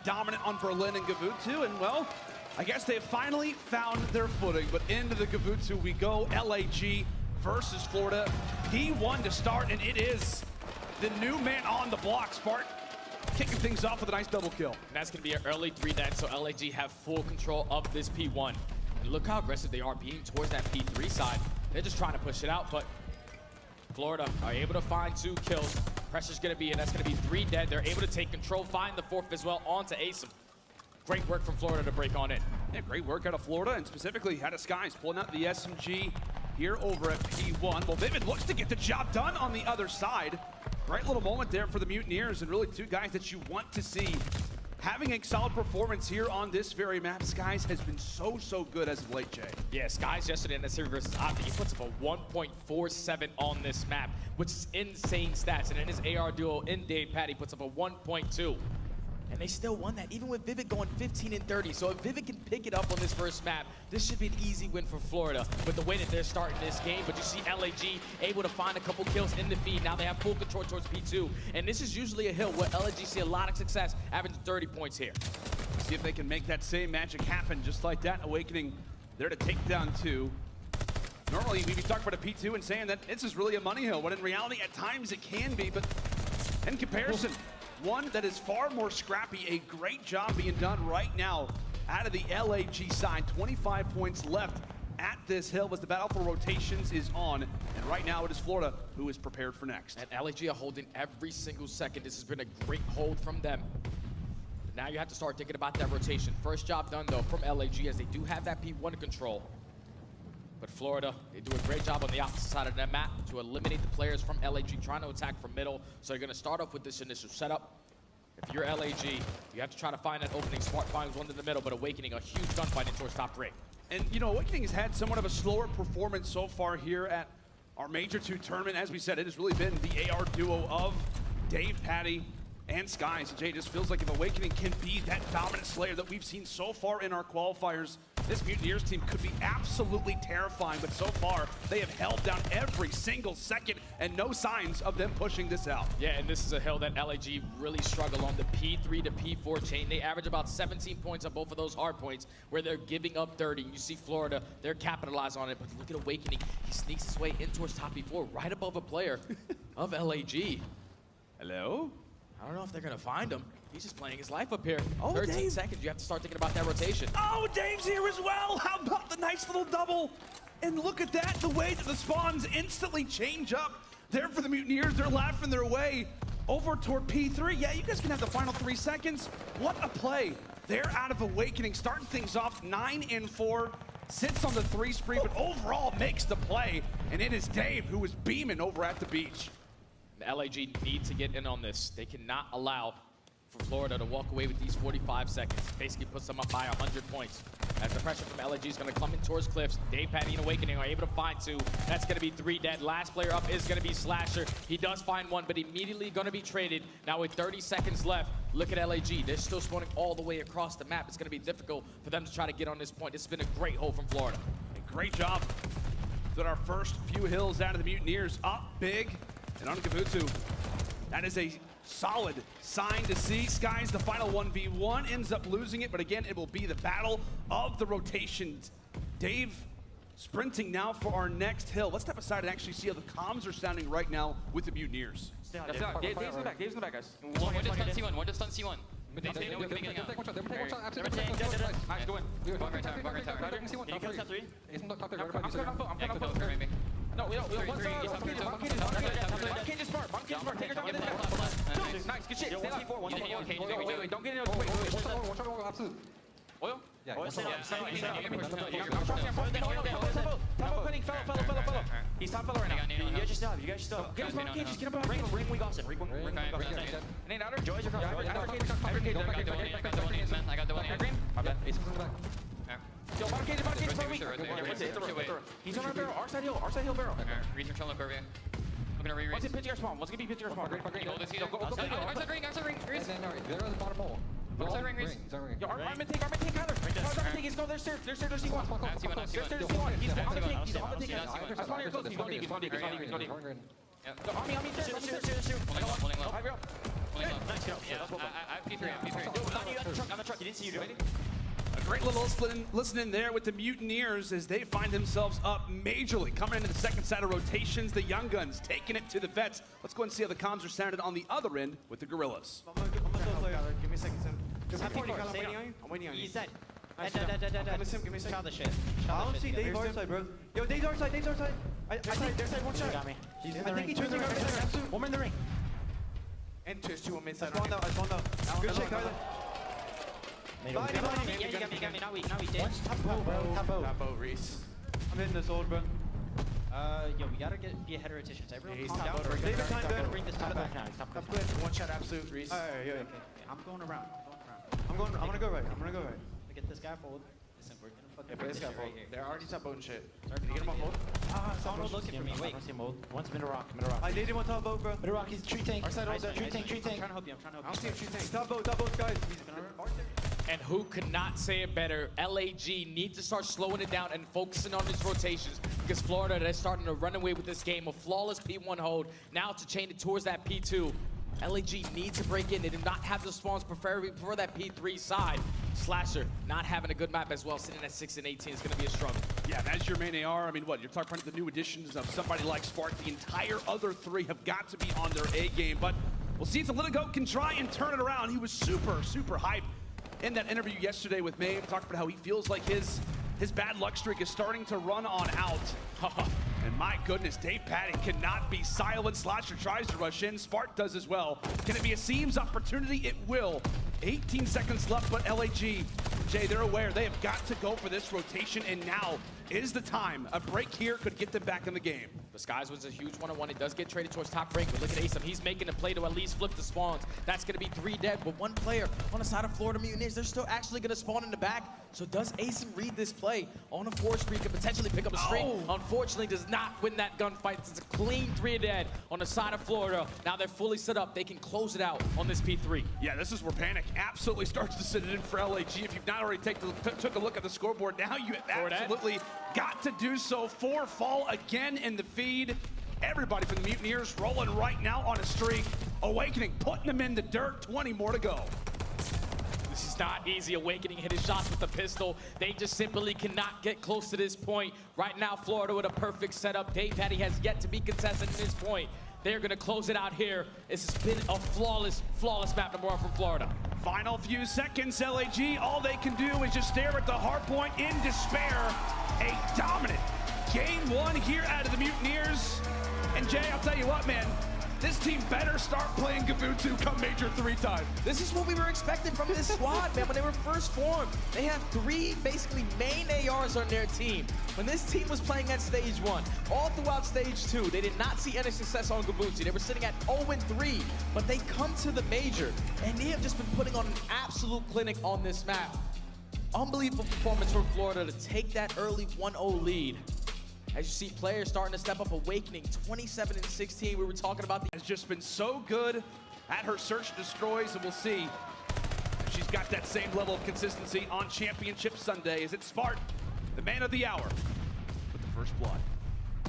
dominant on Berlin and Gavutsu, and well, I guess they've finally found their footing, but into the Gavutsu we go. LAG versus Florida. P1 to start, and it is the new man on the block. Spark kicking things off with a nice double kill. And that's going to be an early 3 net, so LAG have full control of this P1. And look how aggressive they are being towards that P3 side. They're just trying to push it out, but Florida are able to find 2 kills. Pressure's going to be in. That's going to be 3 dead. They're able to take control, find the 4th as well onto Asim. Great work from Florida to break on in. Yeah, great work out of Florida, and specifically out of Skies, pulling out the SMG here over at P1. Well, Vivid looks to get the job done on the other side. Great little moment there for the Mutineers, and really 2 guys that you want to see having a solid performance here on this very map. Skies has been so good as of late, Jay. Yeah, Skies yesterday in the series versus Opti, he puts up a 1.47 on this map, which is insane stats. And in his AR duo in Dave Patty puts up a 1.2. And they still won that, even with Vivid going 15 and 30. So if Vivid can pick it up on this first map, this should be an easy win for Florida with the way that they're starting this game. But you see LAG able to find a couple kills in the feed. Now they have full control towards P2. And this is usually a hill where LAG see a lot of success, averaging 30 points here. See if they can make that same magic happen just like that. Awakening there to take down 2. Normally we'd be talking about a P2 and saying that this is really a money hill, when in reality at times it can be, but in comparison, one that is far more scrappy. A great job being done right now out of the LAG side. 25 points left at this hill as the battle for rotations is on. And right now it is Florida who is prepared for next. And LAG are holding every single second. This has been a great hold from them. Now you have to start thinking about that rotation. First job done though from LAG, as they do have that P1 control. But Florida, they do a great job on the opposite side of that map to eliminate the players from LAG trying to attack from middle. So you're going to start off with this initial setup. If you're LAG, you have to try to find that opening. Smart finds one in the middle, but Awakening, a huge gunfight towards top 3. And you know, Awakening has had somewhat of a slower performance so far here at our Major 2 tournament. As we said, it has really been the AR duo of Dave Patty and Skies. And Jay, it just feels like if Awakening can be that dominant slayer that we've seen so far in our qualifiers, this Mutineers team could be absolutely terrifying, but so far they have held down every single second and no signs of them pushing this out. Yeah, and this is a hill that LAG really struggle on the P3 to P4 chain. They average about 17 points on both of those hard points where they're giving up 30. You see Florida, they're capitalized on it, but look at Awakening. He sneaks his way in towards top P4 right above a player of LAG. Hello? I don't know if they're going to find him. He's just playing his life up here. Oh, 13 Dave. seconds, you have to start thinking about that rotation. Oh, Dave's here as well. How about the nice little double? And look at that, the way that the spawns instantly change up. There for the Mutineers, they're laughing their way over toward P3. Yeah, you guys can have the final 3 seconds. What a play. They're out of Awakening, starting things off 9 and 4. Sits on the 3 spree, but overall makes the play. And it is Dave who is beaming over at the beach. The LAG need to get in on this. They cannot allow for Florida to walk away with these 45 seconds. Basically puts them up by 100 points. As the pressure from LAG is going to come in towards Cliffs, Dave Patty and Awakening are able to find 2. That's going to be 3 dead. Last player up is going to be Slasher. He does find 1, but immediately going to be traded. Now with 30 seconds left, look at LAG. They're still spawning all the way across the map. It's going to be difficult for them to try to get on this point. This has been a great hold from Florida. A great job. That our first few hills out of the Mutineers up big. And on Gavutsu, that is a solid sign to see. Skies, the final 1v1, ends up losing it, but again, it will be the battle of the rotations. Dave sprinting now for our next hill. Let's step aside and actually see how the comms are sounding right now with the Mutineers. Dave's in the back, Dave's in the back, guys. One just stun C1, one just stun C1. Nice, go in. One right tower. Can you kill top 3? I'm gonna post. No, we don't. One cage is smart. Take your time. Nice, good shit. Stay alive. Wait, don't get in. Wait. Oil? Yeah. Fellow. He's top fellow right now. You guys just stop. Get him on cages. Get him on ring. Ring Austin. Ring Gossen. Ain't outer. Joy's across. I got the one here. My bad. Ace in the back. Yo, bottom cage. Hit the row. He's on our barrel. Our side hill barrel. Research on the curve. I'm gonna re-raise. What's it pitching our spawn? What's gonna be pitching our spawn? Hold this either. Outside ring. Reese. They're on the bottom hole. Outside ring, Reese. Yo, Armin take Kyler. Armin take, he's going, there's C1. There's C1. He's on the take. He's on the take. That's one of your close. He's going deep. Yo, Armin, Pulling low. Nice kill. Yeah, I have P3. He didn't see you, dude. A great little listen in there with the Mutineers as they find themselves up majorly. Coming into the second set of rotations, the Young Guns taking it to the vets. Let's go and see how the comms are sounded on the other end with the Guerrillas. I'm gonna give me a second, Sim. I'm waiting on you. I'm waiting on you. He's dead. Nice, Sim. Give me a Sim, give me a second. Childish shit. I don't see Dave our side, bro. Yo, Dave's our side, Dave's our side. I think Their side, one shot. Got me. He's in I the think ring. he turned around. One more in the ring. And two on mid I side. spawned out, I spawned out. Good shit, Kyler. Yeah, you got me. Not weak. Dead. Top boat. Top boat, Reese. I'm hitting this old, bro. Yo, we gotta be ahead of rotation. So everyone Yeah, he's calm top down. boat right David time, I'm bro. gonna bring this top back now. He's top Top back. clear. One shot absolute, Reese. Alright, yo, yo. I'm going around. I'm gonna go right. I'm gonna go right. To get this guy fold. Listen, we're gonna fucking Yeah, but bring it's this got shit hold. right here. They're already top boat and shit. Start Can you get him on hold? Someone looking for me. Wait. I don't see mold. One's middle rock. I dated one top boat, bro. Middle rock, he's tree tank. Our side all dead. Tree tank, tree I'm tank. trying to help you. I don't see him shooting. Top boat, guys. And who could not say it better? LAG need to start slowing it down and focusing on his rotations because Florida, they're starting to run away with this game. A flawless P1 hold. Now to chain it towards that P2. LAG needs to break in. They do not have the spawns prefer that P3 side. Slasher not having a good map as well, sitting at 6 and 18 is going to be a struggle. Yeah, and as your main AR, I mean, what, you're talking about the new additions of somebody like Spark. The entire other three have got to be on their A game, but we'll see if the Little Goat can try and turn it around. He was super hyped in that interview yesterday with Maeve, talked about how he feels like his bad luck streak is starting to run on out. And my goodness, Dave Patty cannot be silent. Slasher tries to rush in. Spark does as well. Can it be a Seams opportunity? It will. 18 seconds left, but LAG, Jay, they're aware they have got to go for this rotation, and now is the time. A break here could get them back in the game. The Skies was a huge one-on-one. It does get traded towards top rank, but look at Asem. He's making a play to at least flip the spawns. That's going to be 3 dead, but 1 player on the side of Florida Mutineers. They're still actually going to spawn in the back. So does Asem read this play on a 4 streak and potentially pick up a string? Unfortunately, does not win that gunfight. It's a clean 3 dead on the side of Florida. Now they're fully set up. They can close it out on this P3. Yeah, this is where panic absolutely starts to sit in for LAG. If you've not already took a look at the scoreboard, now you absolutely got to do so. 4 fall again in the feed. Everybody from the Mutineers rolling right now on a streak. Awakening, putting them in the dirt. 20 more to go. This is not easy. Awakening hit his shots with the pistol. They just simply cannot get close to this point. Right now, Florida with a perfect setup. Dave Patty has yet to be contested at this point. They're going to close it out here. This has been a flawless map number 1 from Florida. Final few seconds, LAG. All they can do is just stare at the hard point in despair. A dominant game 1 here out of the Mutineers. And Jay, I'll tell you what, man. This team better start playing Gabutu come Major 3 time. This is what we were expecting from this squad, man. When they were first formed, they had 3 basically main ARs on their team. When this team was playing at stage 1, all throughout stage 2, they did not see any success on Gabutu. They were sitting at 0-3, but they come to the Major, and they have just been putting on an absolute clinic on this map. Unbelievable performance from Florida to take that early 1-0 lead. As you see players starting to step up. Awakening 27 and 16. We were talking about has just been so good at her search and destroys, and we'll see if she's got that same level of consistency on Championship Sunday. Is it Spark, the man of the hour, with the first blood?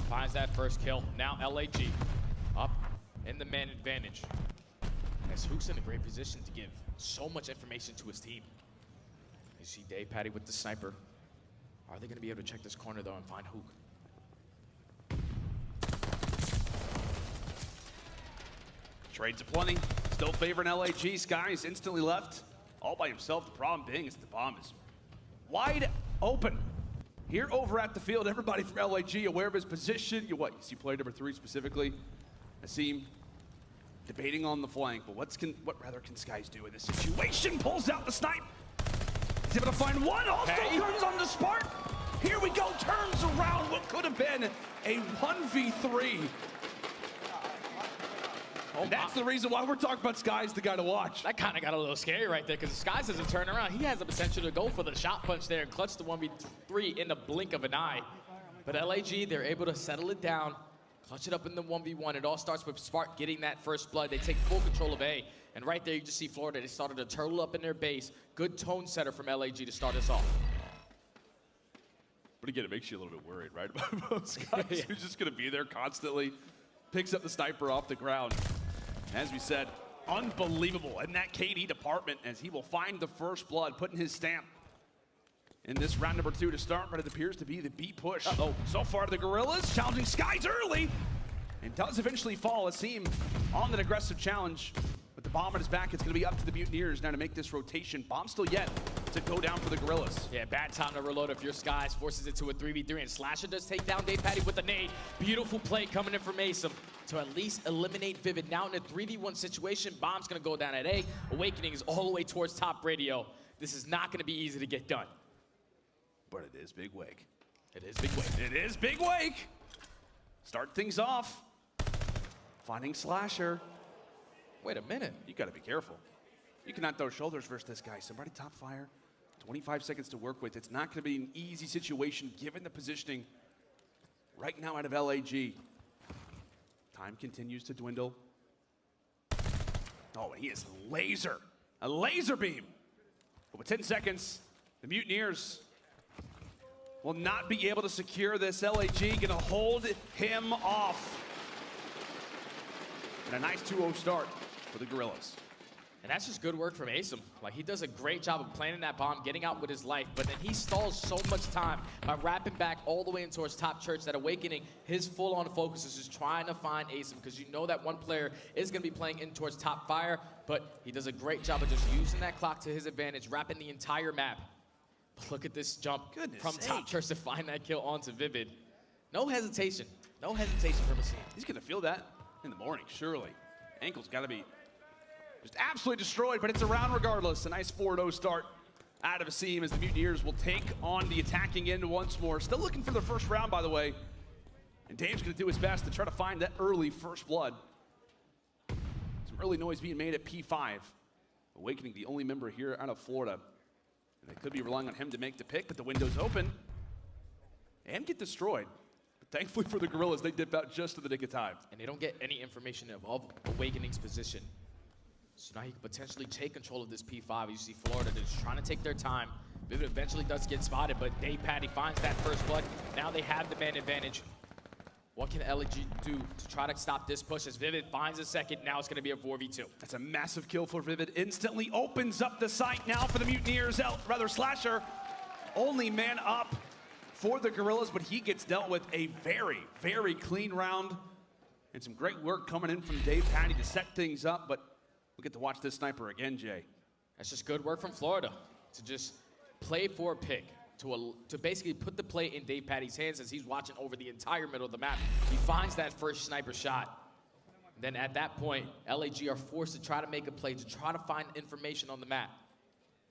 Finds that first kill. Now LAG up in the man advantage. As Hook's in a great position to give so much information to his team. You see Dave Patty with the sniper. Are they going to be able to check this corner though and find Hook? Trades aplenty, still favoring LAG. Skies instantly left all by himself. The problem being is the bomb is wide open. Here over at the field, everybody from LAG aware of his position. You see player number 3 specifically. Asim debating on the flank, but what rather can Skies do in this situation? Pulls out the snipe. He's able to find one, also turns on the Spark. Here we go, turns around what could have been a 1v3. And that's the reason why we're talking about Skies, the guy to watch. That kind of got a little scary right there because Skies doesn't turn around. He has the potential to go for the shot punch there and clutch the 1v3 in the blink of an eye. But LAG, they're able to settle it down, clutch it up in the 1v1. It all starts with Spark getting that first blood. They take full control of A. And right there, you just see Florida. They started to turtle up in their base. Good tone setter from LAG to start us off. But again, it makes you a little bit worried, right? About Skies, who's just going to be there constantly. Picks up the sniper off the ground. As we said, Unbelievable in that KD department as he will find the first blood, putting his stamp in this round number 2 to start, but it appears to be the B push. So far, the Guerrillas challenging Skies early and does eventually fall. Asim on that aggressive challenge. With the bomb on his back, it's going to be up to the Mutineers now to make this rotation. Bomb still yet to go down for the Guerrillas. Yeah, bad time to reload if your Skies forces it to a 3v3, and Slasher does take down Dave Patty with a nade. Beautiful play coming in from Asim to at least eliminate Vivid. Now in a 3v1 situation, Bomb's going to go down at A. Awakening is all the way towards top radio. This is not going to be easy to get done. But it is Big Wake. It is Big Wake. It is Big Wake. Start things off. Finding Slasher. Wait a minute. You got to be careful. You cannot throw shoulders versus this guy. Somebody top fire. 25 seconds to work with. It's not going to be an easy situation given the positioning right now out of LAG. Time continues to dwindle. Oh, and he is a laser beam. But with 10 seconds, the Mutineers will not be able to secure this. LAG gonna hold him off. And a nice 2-0 start for the Guerrillas. And that's just good work from Asim. Like, he does a great job of planting that bomb, getting out with his life, but then he stalls so much time by wrapping back all the way in towards top church that Awakening, his full-on focus is just trying to find Asim, because you know that one player is going to be playing in towards top fire, but he does a great job of just using that clock to his advantage, wrapping the entire map. But look at this jump from top church to find that kill onto Vivid. No hesitation. No hesitation from Asim. He's gonna feel that in the morning, surely. Ankle's gotta be just absolutely destroyed, but it's a round regardless. A nice 4-0 start out of Asim as the Mutineers will take on the attacking end once more. Still looking for their first round, by the way. And Dave's gonna do his best to try to find that early first blood. Some early noise being made at P5. Awakening, the only member here out of Florida. And they could be relying on him to make the pick, but the window's open and get destroyed. But thankfully for the Guerrillas, they dip out just in the nick of time. And they don't get any information of Awakening's position. So now he could potentially take control of this P5. You see Florida just trying to take their time. Vivid eventually does get spotted, but Dave Patty finds that first blood. Now they have the man advantage. What can LG do to try to stop this push as Vivid finds a second? Now it's going to be a 4v2. That's a massive kill for Vivid. Instantly opens up the site now for the Mutineers. Slasher, only man up for the Guerrillas, but he gets dealt with a very, very clean round. And some great work coming in from Dave Patty to set things up, but we'll get to watch this sniper again, Jay. That's just good work from Florida to just play for a pick, to basically put the play in Dave Patty's hands as he's watching over the entire middle of the map. He finds that first sniper shot. Then at that point, LAG are forced to try to make a play, to try to find information on the map,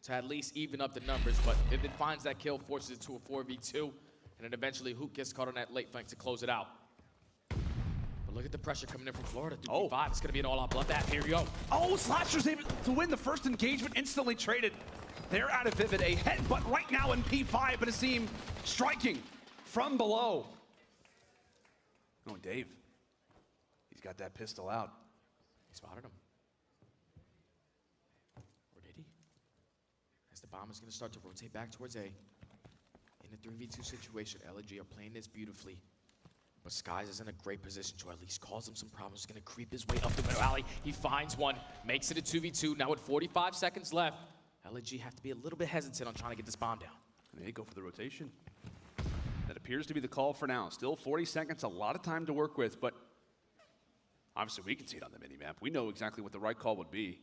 to at least even up the numbers. But if it finds that kill, forces it to a 4v2, and then eventually Hook gets caught on that late flank to close it out. But look at the pressure coming in from Florida. 5, it's gonna be an all-out bloodbath. Here we go. Oh, Slasher's able to win the first engagement, instantly traded. They're out of Vivid. A headbutt right now in P5, but Asim striking from below. Oh, Dave. He's got that pistol out. He spotted him. Or did he? As the bomb is going to start to rotate back towards A. In a 3v2 situation, LG are playing this beautifully. But Skies is in a great position to at least cause him some problems. He's going to creep his way up the middle alley. He finds one, makes it a 2v2. Now with 45 seconds left, LG have to be a little bit hesitant on trying to get this bomb down. And they go for the rotation. That appears to be the call for now. Still 40 seconds, a lot of time to work with, but obviously we can see it on the minimap. We know exactly what the right call would be.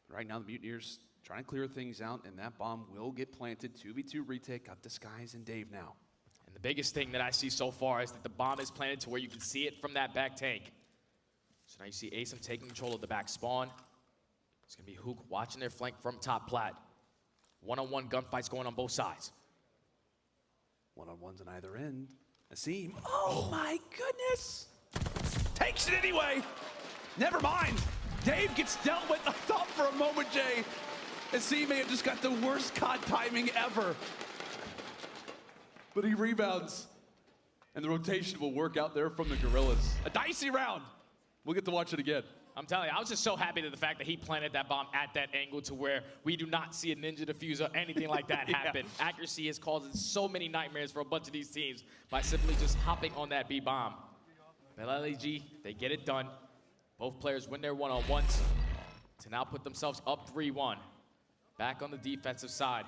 Right now the Mutineers trying to clear things out, and that bomb will get planted. 2v2 retake, up to Skies and Dave now. And the biggest thing that I see so far is that the bomb is planted to where you can see it from that back tank. So now you see Asim taking control of the back spawn. It's going to be Hook watching their flank from top plat. One-on-one gunfights going on both sides. One-on-ones on either end. Asim, oh my goodness! Takes it anyway! Never mind. Dave gets dealt with. I thought for a moment, Jay, Asim may have just got the worst COD timing ever. But he rebounds. And the rotation will work out there from the Guerrillas. A dicey round. We'll get to watch it again. I'm telling you, I was just so happy that the fact that he planted that bomb at that angle to where we do not see a ninja diffuser or anything like that happen. Yeah. Accuracy is causing so many nightmares for a bunch of these teams by simply just hopping on that B bomb. But LAG, they get it done. Both players win their one-on-ones to now put themselves up 3-1. Back on the defensive side.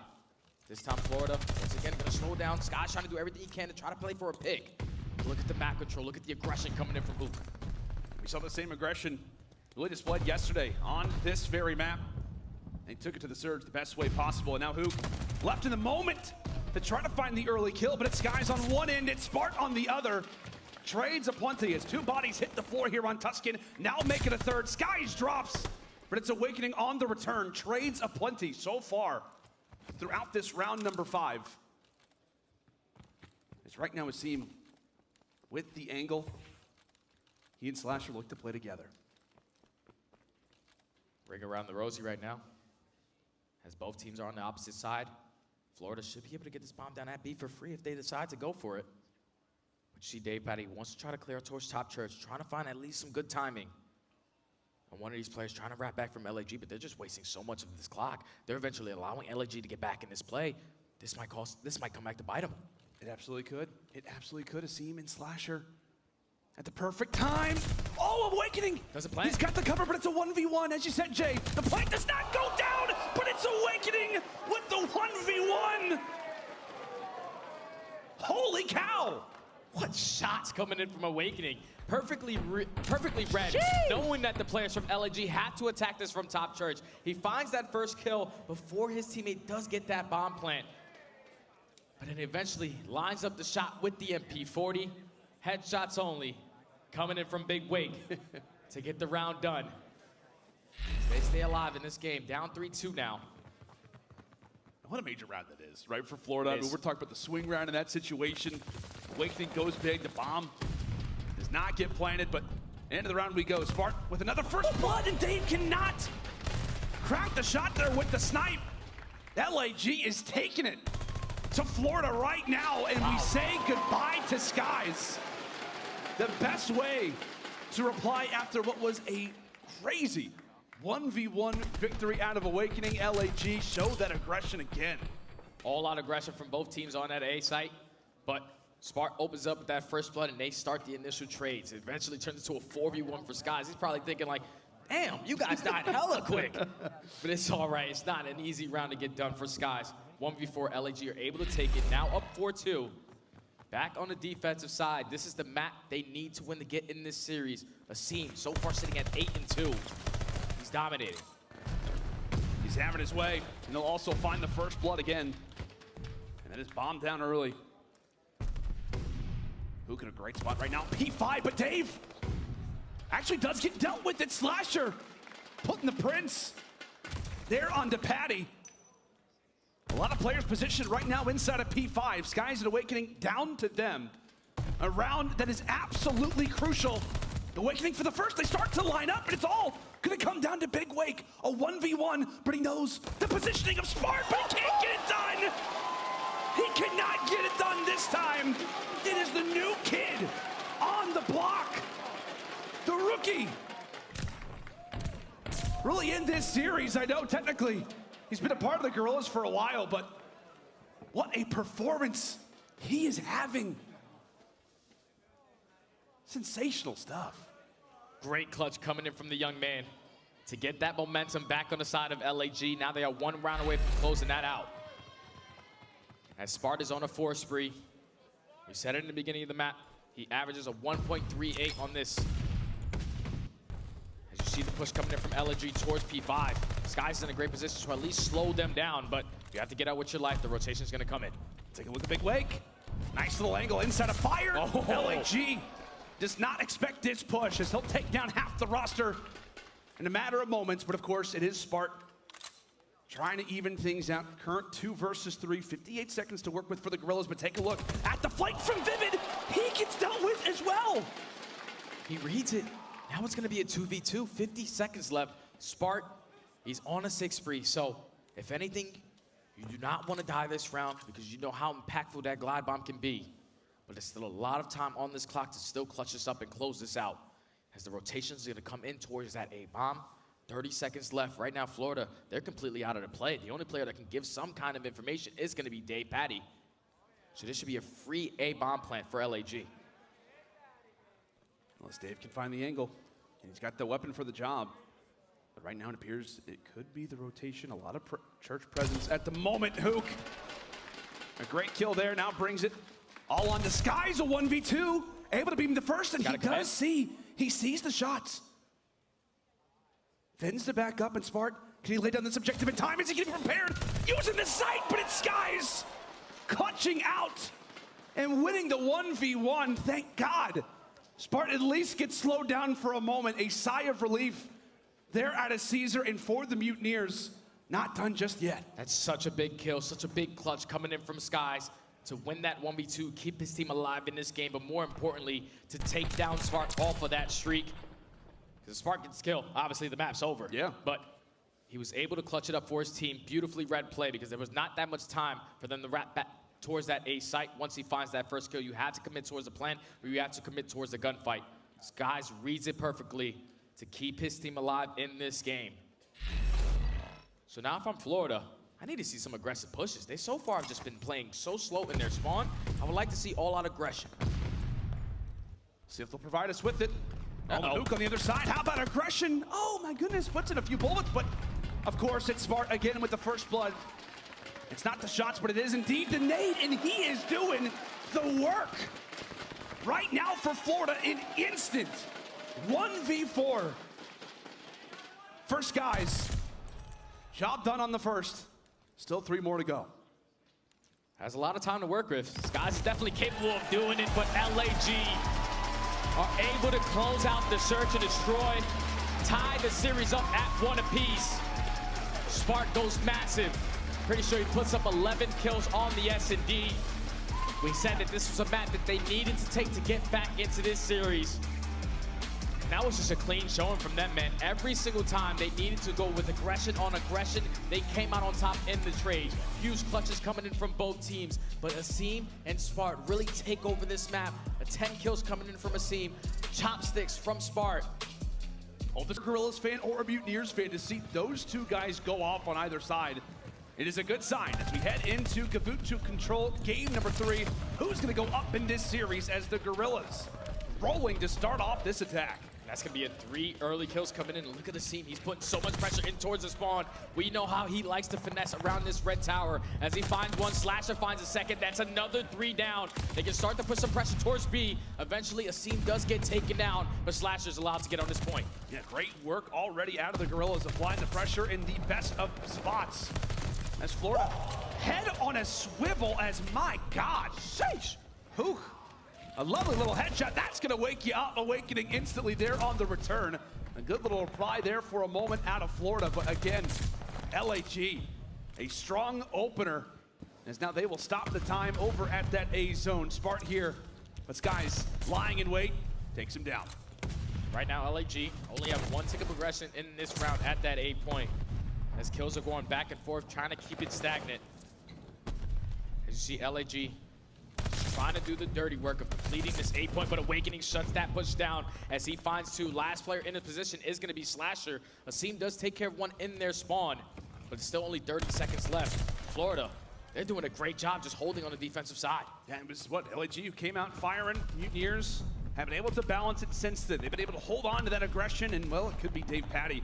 This time Florida, once again, gonna slow down. Sky's trying to do everything he can to try to play for a pick. Look at the map control, look at the aggression coming in from Hook. We saw the same aggression really displayed yesterday on this very map. They took it to the Surge the best way possible, and now Hook left in the moment to try to find the early kill, but it's Skies on one end, it's Spart on the other. Trades aplenty as two bodies hit the floor here on Tuscan, now make it a third. Skies drops, but it's Awakening on the return. Trades aplenty so far throughout this round number 5. As right now Asim with the angle, he and Slasher look to play together. Ring around the rosy right now. As both teams are on the opposite side, Florida should be able to get this bomb down at B for free if they decide to go for it. But you see Dave Patty wants to try to clear towards Top Church, trying to find at least some good timing. And one of these players trying to wrap back from LAG, but they're just wasting so much of this clock. They're eventually allowing LAG to get back in this play. This might come back to bite them. It absolutely could. It absolutely could. Asim and Slasher at the perfect time. Oh, Awakening! Does it plant? He's got the cover, but it's a 1v1, as you said, Jay. The plant does not go down, but it's Awakening with the 1v1. Holy cow! What shots coming in from Awakening. Perfectly read, knowing that the players from LAG have to attack this from Top Church. He finds that first kill before his teammate does get that bomb plant. But then eventually lines up the shot with the MP40. Headshots only, coming in from Big Wake to get the round done. They stay alive in this game, down 3-2 now. What a major round that is, right, for Florida. I mean, we're talking about the swing round in that situation. Awakening goes big, the bomb does not get planted, but end of the round we go. Spart with another first blood, and Dave cannot crack the shot there with the snipe. LAG is taking it to Florida right now, and we say goodbye to Skies. The best way to reply after what was a crazy 1v1 victory out of Awakening. LAG showed that aggression again. All out aggression from both teams on that A site, but Spart opens up with that first blood and they start the initial trades. It eventually turns into a 4v1 for Skies. He's probably thinking like, damn, you guys died hella quick. But it's all right, it's not an easy round to get done for Skies. 1v4, LAG are able to take it, now up 4-2. Back on the defensive side, this is the map they need to win to get in this series. Asim, so far sitting at 8-2. He's dominating. He's having his way, and he'll also find the first blood again. And that is bombed down early. Hook in a great spot right now. P5, but Dave actually does get dealt with. It's Slasher putting the Prince there onto Patty. A lot of players positioned right now inside of P5. Skies and Awakening down to them. A round that is absolutely crucial. Awakening for the first, they start to line up, and it's all gonna come down to Big Wake. A 1v1, but he knows the positioning of Spart, but he can't get it done. He cannot get it done this time. It is the new kid on the block. The rookie. Really in this series, I know technically he's been a part of the Guerrillas for a while, but what a performance he is having. Sensational stuff. Great clutch coming in from the young man to get that momentum back on the side of LAG. Now they are one round away from closing that out. As Spart is on a 4 spree, we said it in the beginning of the map, he averages a 1.38 on this. As you see the push coming in from LAG towards P5. Sky's in a great position to at least slow them down, but you have to get out with your life. The rotation is going to come in. Take a look at Big Wake. Nice little angle inside of fire. Oh. LAG does not expect this push as he'll take down half the roster in a matter of moments, but of course it is Spart trying to even things out. Current 2 versus 3, 58 seconds to work with for the Guerrillas, but take a look at the flight from Vivid. He gets dealt with as well. He reads it. Now it's gonna be a 2v2, 50 seconds left. Spart, he's on a 6 spree, so if anything, you do not wanna die this round because you know how impactful that glide bomb can be. But there's still a lot of time on this clock to still clutch this up and close this out. As the rotations are gonna come in towards that A bomb. 30 seconds left. Right now, Florida, they're completely out of the play. The only player that can give some kind of information is going to be Dave Patty. So this should be a free A bomb plant for LAG. Unless Dave can find the angle. And he's got the weapon for the job. But right now it appears it could be the rotation. A lot of church presence at the moment. Hook. A great kill there. Now brings it all on to Skies. A 1v2. Able to beat him the first, and he does see. He sees the shots. Fins to back up, and Spart, can he lay down this objective in time? Is he getting prepared? Using the sight, but it's Skies clutching out and winning the 1v1. Thank God. Spart at least gets slowed down for a moment. A sigh of relief there out of Caesar, and for the Mutineers, not done just yet. That's such a big kill, such a big clutch coming in from Skies to win that 1v2, keep his team alive in this game, but more importantly, to take down Spark off of that streak. Because Spark gets killed, obviously the map's over. Yeah. But he was able to clutch it up for his team. Beautifully read play, because there was not that much time for them to wrap back towards that A site. Once he finds that first kill, you have to commit towards the plan, or you have to commit towards the gunfight. Skies reads it perfectly to keep his team alive in this game. So now if I'm Florida, I need to see some aggressive pushes. They so far have just been playing so slow in their spawn. I would like to see all-out aggression. See if they'll provide us with it. Luke on the other side. How about aggression? Oh my goodness, puts in a few bullets, but of course it's Smart again with the first blood. It's not the shots, but it is indeed the nade, and he is doing the work. Right now for Florida, an instant 1v4. First guys, job done on the first. Still 3 more to go. Has a lot of time to work with. Skies is definitely capable of doing it, but LAG are able to close out the search and destroy, tie the series up at 1 apiece. Spark goes massive. Pretty sure he puts up 11 kills on the S&D. We said that this was a map that they needed to take to get back into this series. That was just a clean showing from them, man. Every single time they needed to go with aggression on aggression, they came out on top in the trade. Huge clutches coming in from both teams, but Asim and Spart really take over this map. 10 kills coming in from Asim, chopsticks from Spart. Whether a Guerrillas fan or a Mutineers fan, to see those two guys go off on either side, it is a good sign as we head into Kavutu Control game number 3. Who's going to go up in this series as the Guerrillas rolling to start off this attack? That's going to be a 3 early kills coming in. Look at the Asim. He's putting so much pressure in towards the spawn. We know how he likes to finesse around this red tower. As he finds one, Slasher finds a second. That's another 3 down. They can start to put some pressure towards B. Eventually, Asim does get taken down, but Slasher's allowed to get on this point. Yeah, great work already out of the Guerrillas, applying the pressure in the best of spots. As Florida head on a swivel, as my God, sheesh. Whew. A lovely little headshot. That's going to wake you up, awakening instantly there on the return. A good little reply there for a moment out of Florida. But again, LAG, a strong opener. As now they will stop the time over at that A zone. Spart here, but Skies lying in wait, takes him down. Right now, LAG only have 1 tick of progression in this round at that A point. As kills are going back and forth, trying to keep it stagnant. As you see LAG trying to do the dirty work of completing this 8 point, but Awakening shuts that push down as he finds 2. Last player in the position is going to be Slasher. Asim does take care of 1 in their spawn, but still only 30 seconds left. Florida, they're doing a great job just holding on the defensive side. Yeah, it was what, LAG who came out firing. Mutineers have been able to balance it since then. They've been able to hold on to that aggression, and well, it could be Dave Patty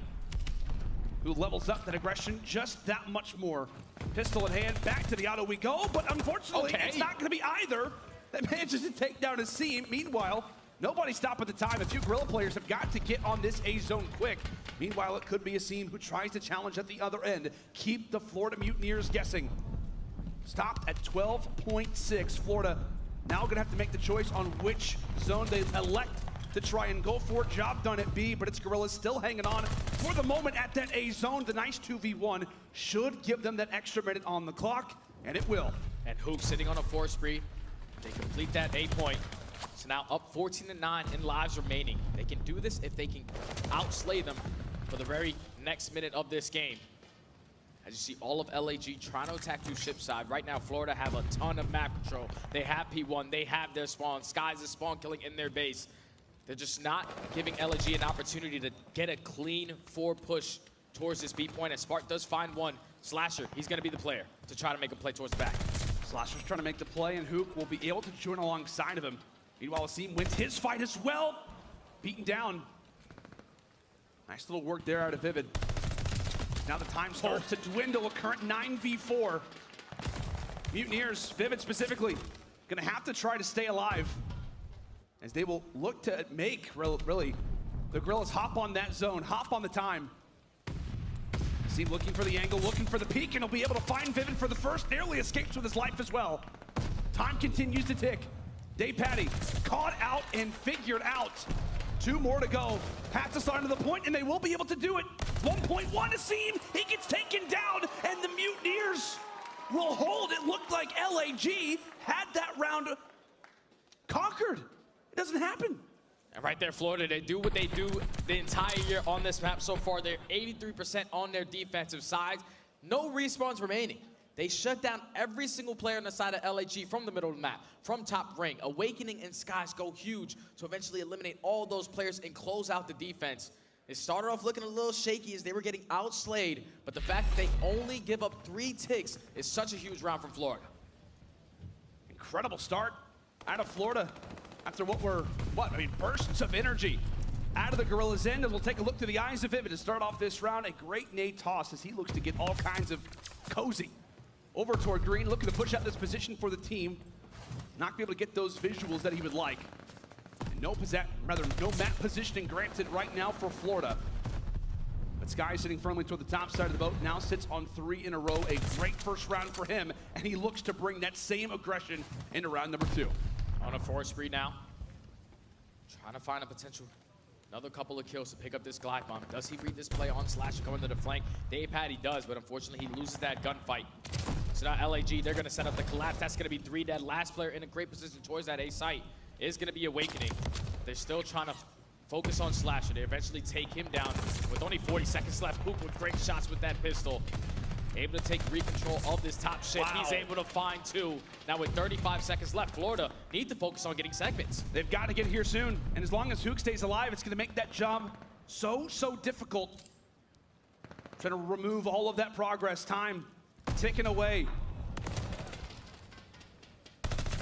who levels up that aggression just that much more. Pistol in hand, back to the auto we go, but unfortunately, it's not going to be either that manages to take down Asim. Meanwhile, nobody stop at the time. A few Guerrilla players have got to get on this A zone quick. Meanwhile, it could be Asim who tries to challenge at the other end. Keep the Florida Mutineers guessing. Stopped at 12.6. Florida now going to have to make the choice on which zone they elect to try and go for. Job done at B, but it's Guerrillas still hanging on for the moment at that A zone. The nice 2v1 should give them that extra minute on the clock, and it will. And Hoop sitting on a 4 spree. They complete that 8 point. So now up 14-9 in lives remaining. They can do this if they can outslay them for the very next minute of this game. As you see all of LAG trying to attack through ship side. Right now, Florida have a ton of map control. They have P1, they have their spawn. Skies is spawn killing in their base. They're just not giving LAG an opportunity to get a clean 4 push towards this B point. As Spark does find 1. Slasher, he's going to be the player to try to make a play towards the back. Slasher's trying to make the play, and Hook will be able to join alongside of him. Meanwhile, Asim wins his fight as well. Beaten down Nice little work there out of Vivid. Now the time starts to dwindle, a current 9v4. Mutineers, Vivid specifically, gonna have to try to stay alive as they will look to make, really, the Guerrillas hop on that zone, hop on the time. See, looking for the angle, looking for the peak, and he'll be able to find Vivid for the first, nearly escapes with his life as well. Time continues to tick. Dave Patty caught out and figured out. 2 more to go. Path to slide to the point, and they will be able to do it. 1.1 Asim, he gets taken down, and the Mutineers will hold. It looked like LAG had that round conquered. It doesn't happen. And right there, Florida, they do what they do the entire year on this map so far. They're 83% on their defensive side. No respawns remaining. They shut down every single player on the side of LAG from the middle of the map, from top ring. Awakening and Skies go huge to eventually eliminate all those players and close out the defense. It started off looking a little shaky as they were getting outslayed, but the fact that they only give up 3 ticks is such a huge round from Florida. Incredible start out of Florida after bursts of energy out of the Guerrillas' end. And we'll take a look to the eyes of Vivid to start off this round. A great nade toss as he looks to get all kinds of cozy over toward Green, looking to push out this position for the team. Not gonna be able to get those visuals that he would like. And no map positioning granted right now for Florida. But Sky sitting firmly toward the top side of the boat, now sits on 3 in a row. A great first round for him, and he looks to bring that same aggression into round number 2. On a 4 spree now. Trying to find a potential, another couple of kills to pick up this glide bomb. Does he read this play on Slasher coming to the flank? Dave Patty does, but unfortunately he loses that gunfight. So now LAG, they're gonna set up the collapse. That's gonna be 3 dead. Last player in a great position towards that A site is gonna be Awakening. They're still trying to focus on Slasher. They eventually take him down with only 40 seconds left. Hoop with great shots with that pistol. Able to take re-control of this top ship. Wow. He's able to find 2. Now with 35 seconds left, Florida need to focus on getting segments. They've got to get here soon. And as long as Hook stays alive, it's going to make that job so difficult. Trying to remove all of that progress. Time ticking away.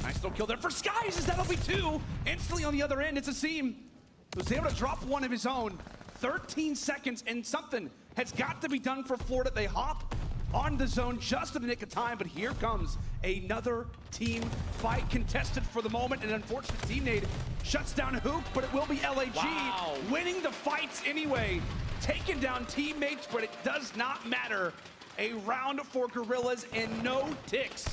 Nice little kill there for Skies, as that'll be 2. Instantly on the other end, it's Asim, who's able to drop 1 of his own. 13 seconds, and something has got to be done for Florida. They hop on the zone just in the nick of time, but here comes another team fight contested for the moment. An unfortunate team nade shuts down Hook, but it will be LAG winning the fights anyway. Taking down teammates, but it does not matter. A round for Guerrillas and no ticks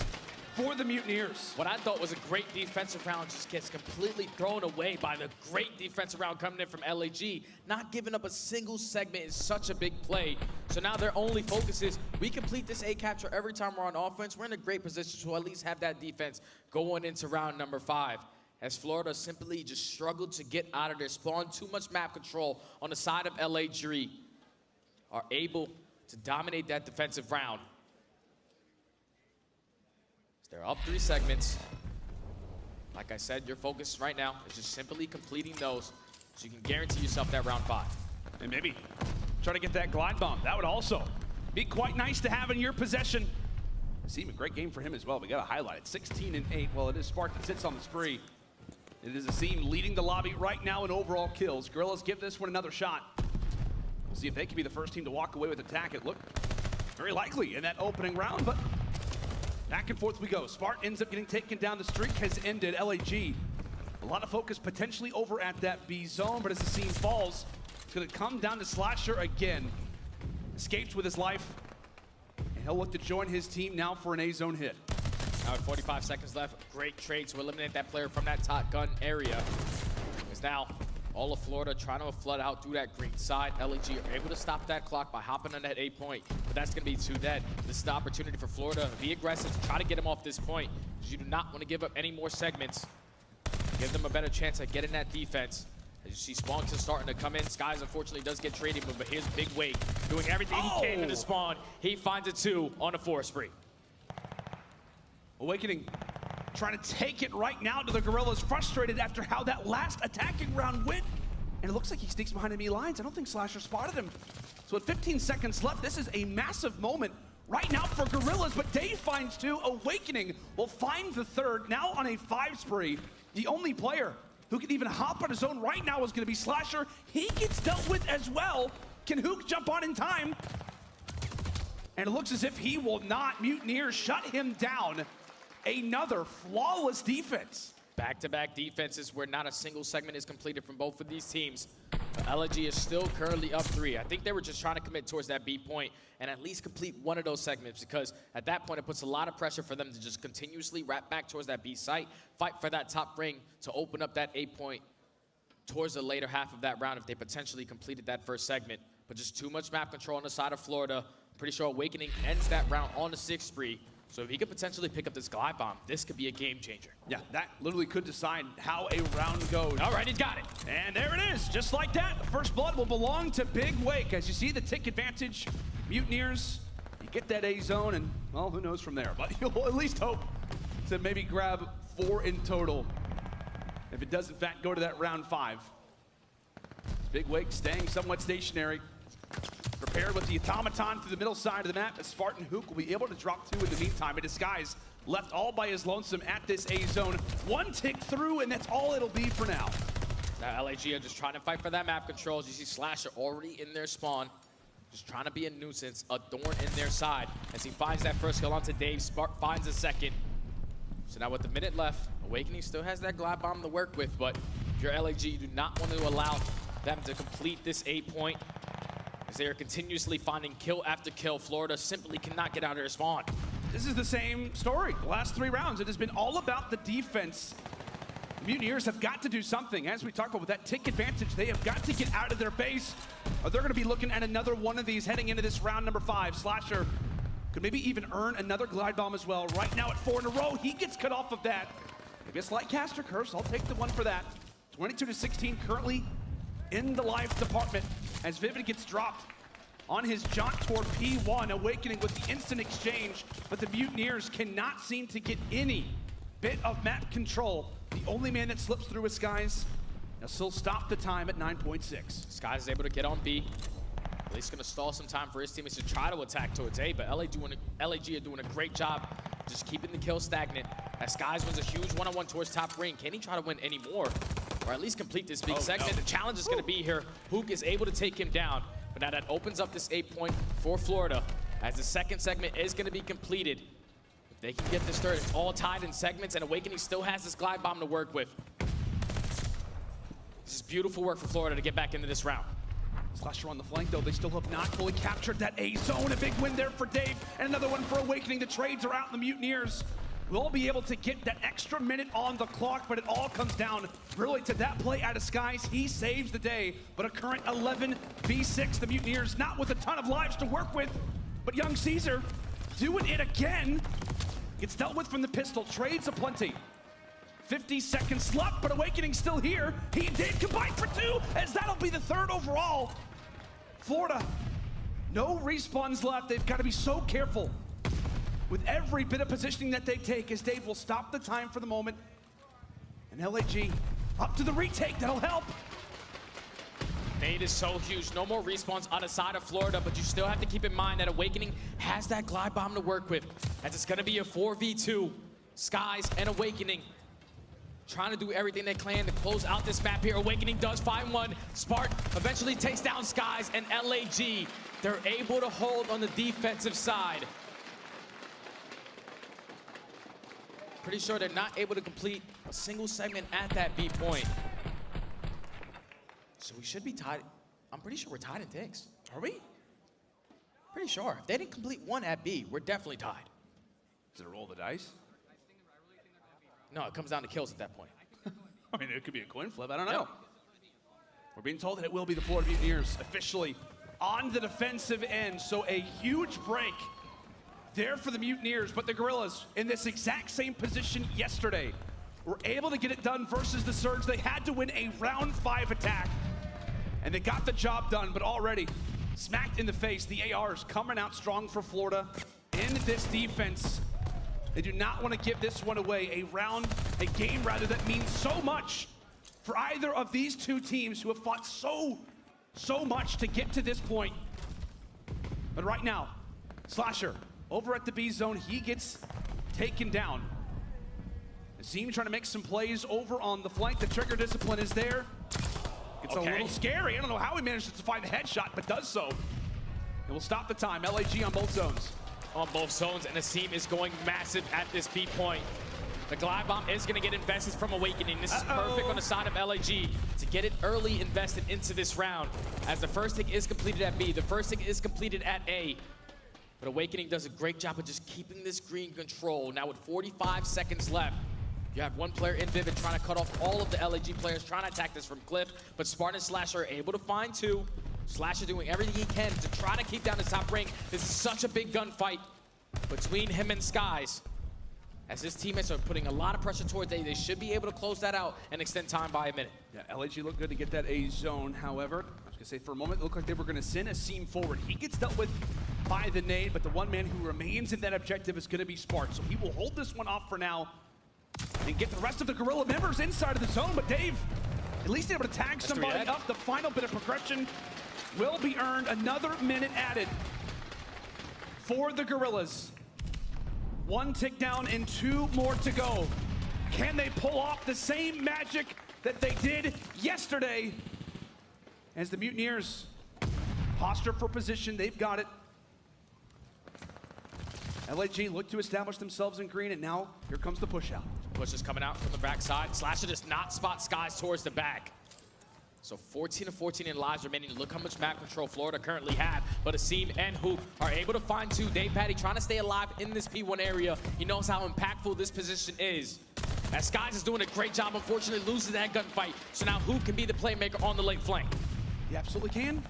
for the Mutineers. What I thought was a great defensive round just gets completely thrown away by the great defensive round coming in from LAG. Not giving up a single segment is such a big play. So now their only focus is, we complete this A capture every time we're on offense. We're in a great position to at least have that defense going into round number 5. As Florida simply just struggled to get out of their spawn. Too much map control on the side of LAG. Are able to dominate that defensive round. They're up 3 segments. Like I said, your focus right now is just simply completing those so you can guarantee yourself that round 5. And maybe try to get that glide bomb. That would also be quite nice to have in your possession. Asim, a great game for him as well. We got to highlight it. 16 and 8. Well, it is Spark that sits on the spree. It is Asim leading the lobby right now in overall kills. Guerrillas give this one another shot. We'll see if they can be the first team to walk away with attack. It looked very likely in that opening round, but back and forth we go. Smart ends up getting taken down. The streak has ended. LAG, a lot of focus potentially over at that B zone, but as the scene falls, it's going to come down to Slasher again. Escapes with his life, and he'll look to join his team now for an A zone hit. Now with 45 seconds left, great trade to eliminate that player from that top gun area. Because now all of Florida trying to flood out through that green side. LAG are able to stop that clock by hopping on that A point, but that's going to be 2 dead. This is the opportunity for Florida to be aggressive, to try to get him off this point, because you do not want to give up any more segments. Give them a better chance at getting that defense. As you see, Sponks is starting to come in. Skies, unfortunately, does get traded, but here's Big Wade doing everything he can to the spawn. He finds a 2 on a 4 spree. Awakening trying to take it right now to the Guerrillas, frustrated after how that last attacking round went. And it looks like he sneaks behind enemy lines. I don't think Slasher spotted him. So with 15 seconds left, this is a massive moment right now for Guerrillas, but Dave finds 2. Awakening will find the 3rd, now on a 5 spree. The only player who can even hop on his own right now is going to be Slasher. He gets dealt with as well. Can Hook jump on in time? And it looks as if he will not. Mutineers shut him down. Another flawless defense. Back-to-back defenses where not a single segment is completed from both of these teams. But LG is still currently up 3. I think they were just trying to commit towards that B point and at least complete one of those segments, because at that point it puts a lot of pressure for them to just continuously wrap back towards that B site, fight for that top ring to open up that A point towards the later half of that round if they potentially completed that first segment. But just too much map control on the side of Florida. Pretty sure Awakening ends that round on the 6th spree. So if he could potentially pick up this glide bomb, this could be a game changer. Yeah, that literally could decide how a round goes. All right, he's got it. And there it is, just like that. The first blood will belong to Big Wake. As you see the tick advantage, Mutineers, you get that A zone, and well, who knows from there. But you'll at least hope to maybe grab 4 in total if it does in fact go to that round 5. Big Wake staying somewhat stationary. Prepared with the automaton through the middle side of the map, as Spartan Hook will be able to drop 2 in the meantime. A Disguise left all by his lonesome at this A zone. 1 tick through, and that's all it'll be for now. Now LAG are just trying to fight for that map control. As you see Slasher already in their spawn, just trying to be a nuisance, a thorn in their side. As he finds that first kill onto Dave, Spark finds a second. So now with the minute left, Awakening still has that glide bomb to work with, but if you're LAG, you do not want to allow them to complete this A point. As they are continuously finding kill after kill, Florida simply cannot get out of their spawn. This is the same story. The last 3 rounds, it has been all about the defense. The Mutineers have got to do something. As we talk about with that tick advantage, they have got to get out of their base, or they're going to be looking at another one of these heading into this round number 5. Slasher could maybe even earn another glide bomb as well. Right now at 4 in a row, he gets cut off of that. Maybe a slight caster curse. I'll take the one for that. 22-16 currently in the life department as Vivid gets dropped on his jaunt toward P1, Awakening with the instant exchange, but the Mutineers cannot seem to get any bit of map control. The only man that slips through is Skies. Now still stop the time at 9.6. Skies is able to get on B. At least going to stall some time for his teammates to try to attack towards A, but LAG are doing a great job just keeping the kill stagnant. As Skies wins a huge one-on-one towards top ring. Can he try to win any more? Or at least complete this big segment? No. The challenge is going to be here. Hook is able to take him down. But now that opens up this 8 point for Florida, as the second segment is going to be completed. If they can get this third, it's all tied in segments, and Awakening still has this glide bomb to work with. This is beautiful work for Florida to get back into this round. Slasher on the flank, though. They still have not fully captured that A zone. A big win there for Dave, and another one for Awakening. The trades are out, and the Mutineers will be able to get that extra minute on the clock, but it all comes down really to that play out of Skies. He saves the day, but a current 11v6. The Mutineers not with a ton of lives to work with, but Young Caesar doing it again. Gets dealt with from the pistol, trades aplenty. 50 seconds left, but Awakening still here. He did combine for 2, as that'll be the 3rd overall. Florida, no respawns left. They've got to be so careful with every bit of positioning that they take, as Dave will stop the time for the moment. And LAG up to the retake, that'll help. Nade is so huge. No more respawns on the side of Florida, but you still have to keep in mind that Awakening has that glide bomb to work with, as it's going to be a 4v2. Skies and Awakening trying to do everything they can to close out this map here. Awakening does find one. Spark eventually takes down Skies, and LAG, they're able to hold on the defensive side. Pretty sure they're not able to complete a single segment at that B point. So we should be tied. I'm pretty sure we're tied in ticks. Are we? Pretty sure. If they didn't complete one at B, we're definitely tied. Is it a roll of the dice? No, it comes down to kills at that point. I mean, it could be a coin flip. I don't know. We're being told that it will be the Florida Mutineers officially on the defensive end. So a huge break there for the Mutineers, but the Guerrillas in this exact same position yesterday were able to get it done versus the Surge. They had to win a round 5 attack, and they got the job done, but already smacked in the face. The ARs coming out strong for Florida in this defense. They do not want to give this one away. A game rather, that means so much for either of these two teams who have fought so much to get to this point. But right now, Slasher over at the B zone, he gets taken down. Azim trying to make some plays over on the flank. The trigger discipline is there. It's a little scary. I don't know how he manages to find the headshot, but does so. It will stop the time. LAG on both zones. On both zones, and Azim is going massive at this B point. The glide bomb is going to get invested from Awakening. This is perfect on the side of LAG to get it early invested into this round. As the first tick is completed at B, the first tick is completed at A. But Awakening does a great job of just keeping this green control. Now with 45 seconds left, you have one player in Vivid trying to cut off all of the LAG players trying to attack this from Cliff, but Spartan and Slasher are able to find two. Slasher doing everything he can to try to keep down the top ring. This is such a big gunfight between him and Skies. As his teammates are putting a lot of pressure towards A, they should be able to close that out and extend time by a minute. Yeah, LAG looked good to get that A zone. However, I was going to say for a moment, it looked like they were going to send Azim forward. He gets dealt with by the nade, but the one man who remains in that objective is going to be Spark. So he will hold this one off for now and get the rest of the Guerrilla members inside of the zone. But Dave, at least able to tag somebody up. The final bit of progression will be earned. Another minute added for the Guerrillas. One tick down and two more to go. Can they pull off the same magic that they did yesterday? As the Mutineers posture for position, they've got it. LAG look to establish themselves in green, and now here comes the push out. Push is coming out from the backside. Slasher does not spot Skies towards the back. So 14 of 14 in lives remaining. Look how much map control Florida currently have. But Azim and Hoop are able to find two. Dave Patty trying to stay alive in this P1 area. He knows how impactful this position is. As Skies is doing a great job, unfortunately loses that gunfight. So now Hoop can be the playmaker on the late flank. He absolutely can.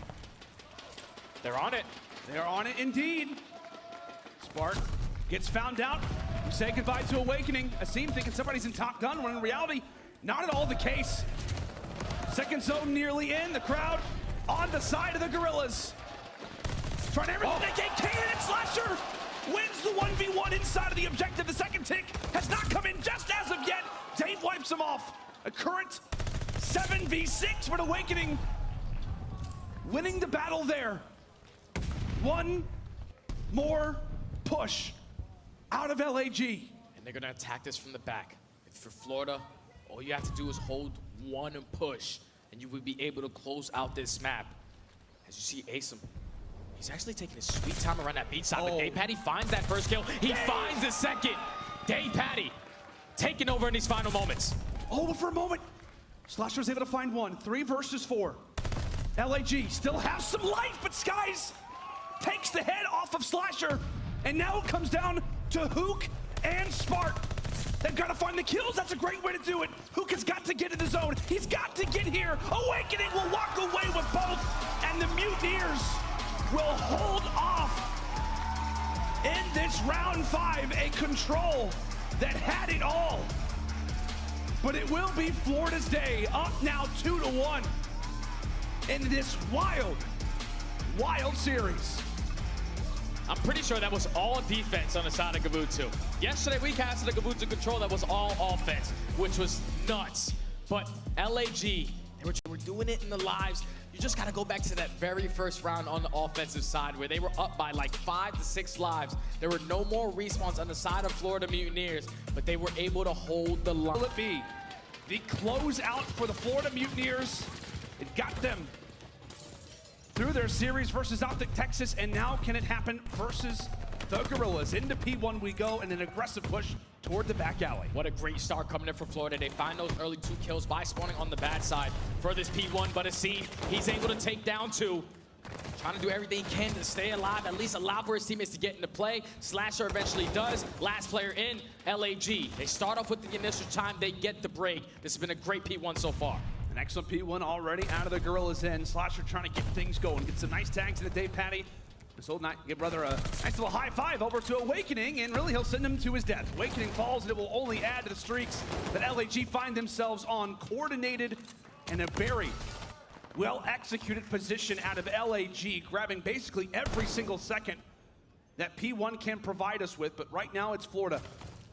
They're on it. They're on it indeed. Spark gets found out. We say goodbye to Awakening. Azim thinking somebody's in Top Gun, when in reality, not at all the case. Second zone nearly in. The crowd on the side of the Guerrillas. Trying everything they can, and Slasher wins the 1v1 inside of the objective. The second tick has not come in just as of yet. Dave wipes him off. A current 7v6 for Awakening. Winning the battle there. One more push out of LAG. And they're gonna attack this from the back. If you're Florida, all you have to do is hold one and push, and you will be able to close out this map. As you see Asim, he's actually taking a sweet time around that beat side, but Dave Patty finds that first kill. He finds the second. Dave Patty taking over in these final moments. Oh, but for a moment, Slasher's able to find one. 3 versus 4. LAG still has some life, but Skies takes the head off of Slasher, and now it comes down to Hook and Spark. They've got to find the kills. That's a great way to do it. Hook has got to get in the zone. He's got to get here. Awakening will walk away with both, and the Mutineers will hold off in this round 5. A control that had it all. But it will be Florida's day, up now 2-1 in this wild, wild series. I'm pretty sure that was all defense on the side of Gabutsu. Yesterday we casted a Gabutsu control that was all offense, which was nuts. But LAG, they were doing it in the lives. You just gotta go back to that very first round on the offensive side where they were up by like 5 to 6 lives. There were no more respawns on the side of Florida Mutineers, but they were able to hold the line. Will it be the closeout for the Florida Mutineers? It got them through their series versus Optic Texas, and now can it happen versus the Guerrillas? Into P1 we go, and an aggressive push toward the back alley. What a great start coming in for Florida. They find those early 2 kills by spawning on the bad side for this P1, but Azim, he's able to take down 2. Trying to do everything he can to stay alive, at least allow for his teammates to get into play. Slasher eventually does. Last player in, LAG. They start off with the initial time, they get the break. This has been a great P1 so far. An excellent P1 already out of the Guerrillas' end. Slasher trying to get things going. Get some nice tags into Dave Patty. This old night give brother a nice little high five over to Awakening, and really he'll send him to his death. Awakening falls, and it will only add to the streaks that LAG find themselves on. Coordinated and a very well-executed position out of LAG, grabbing basically every single second that P1 can provide us with. But right now it's Florida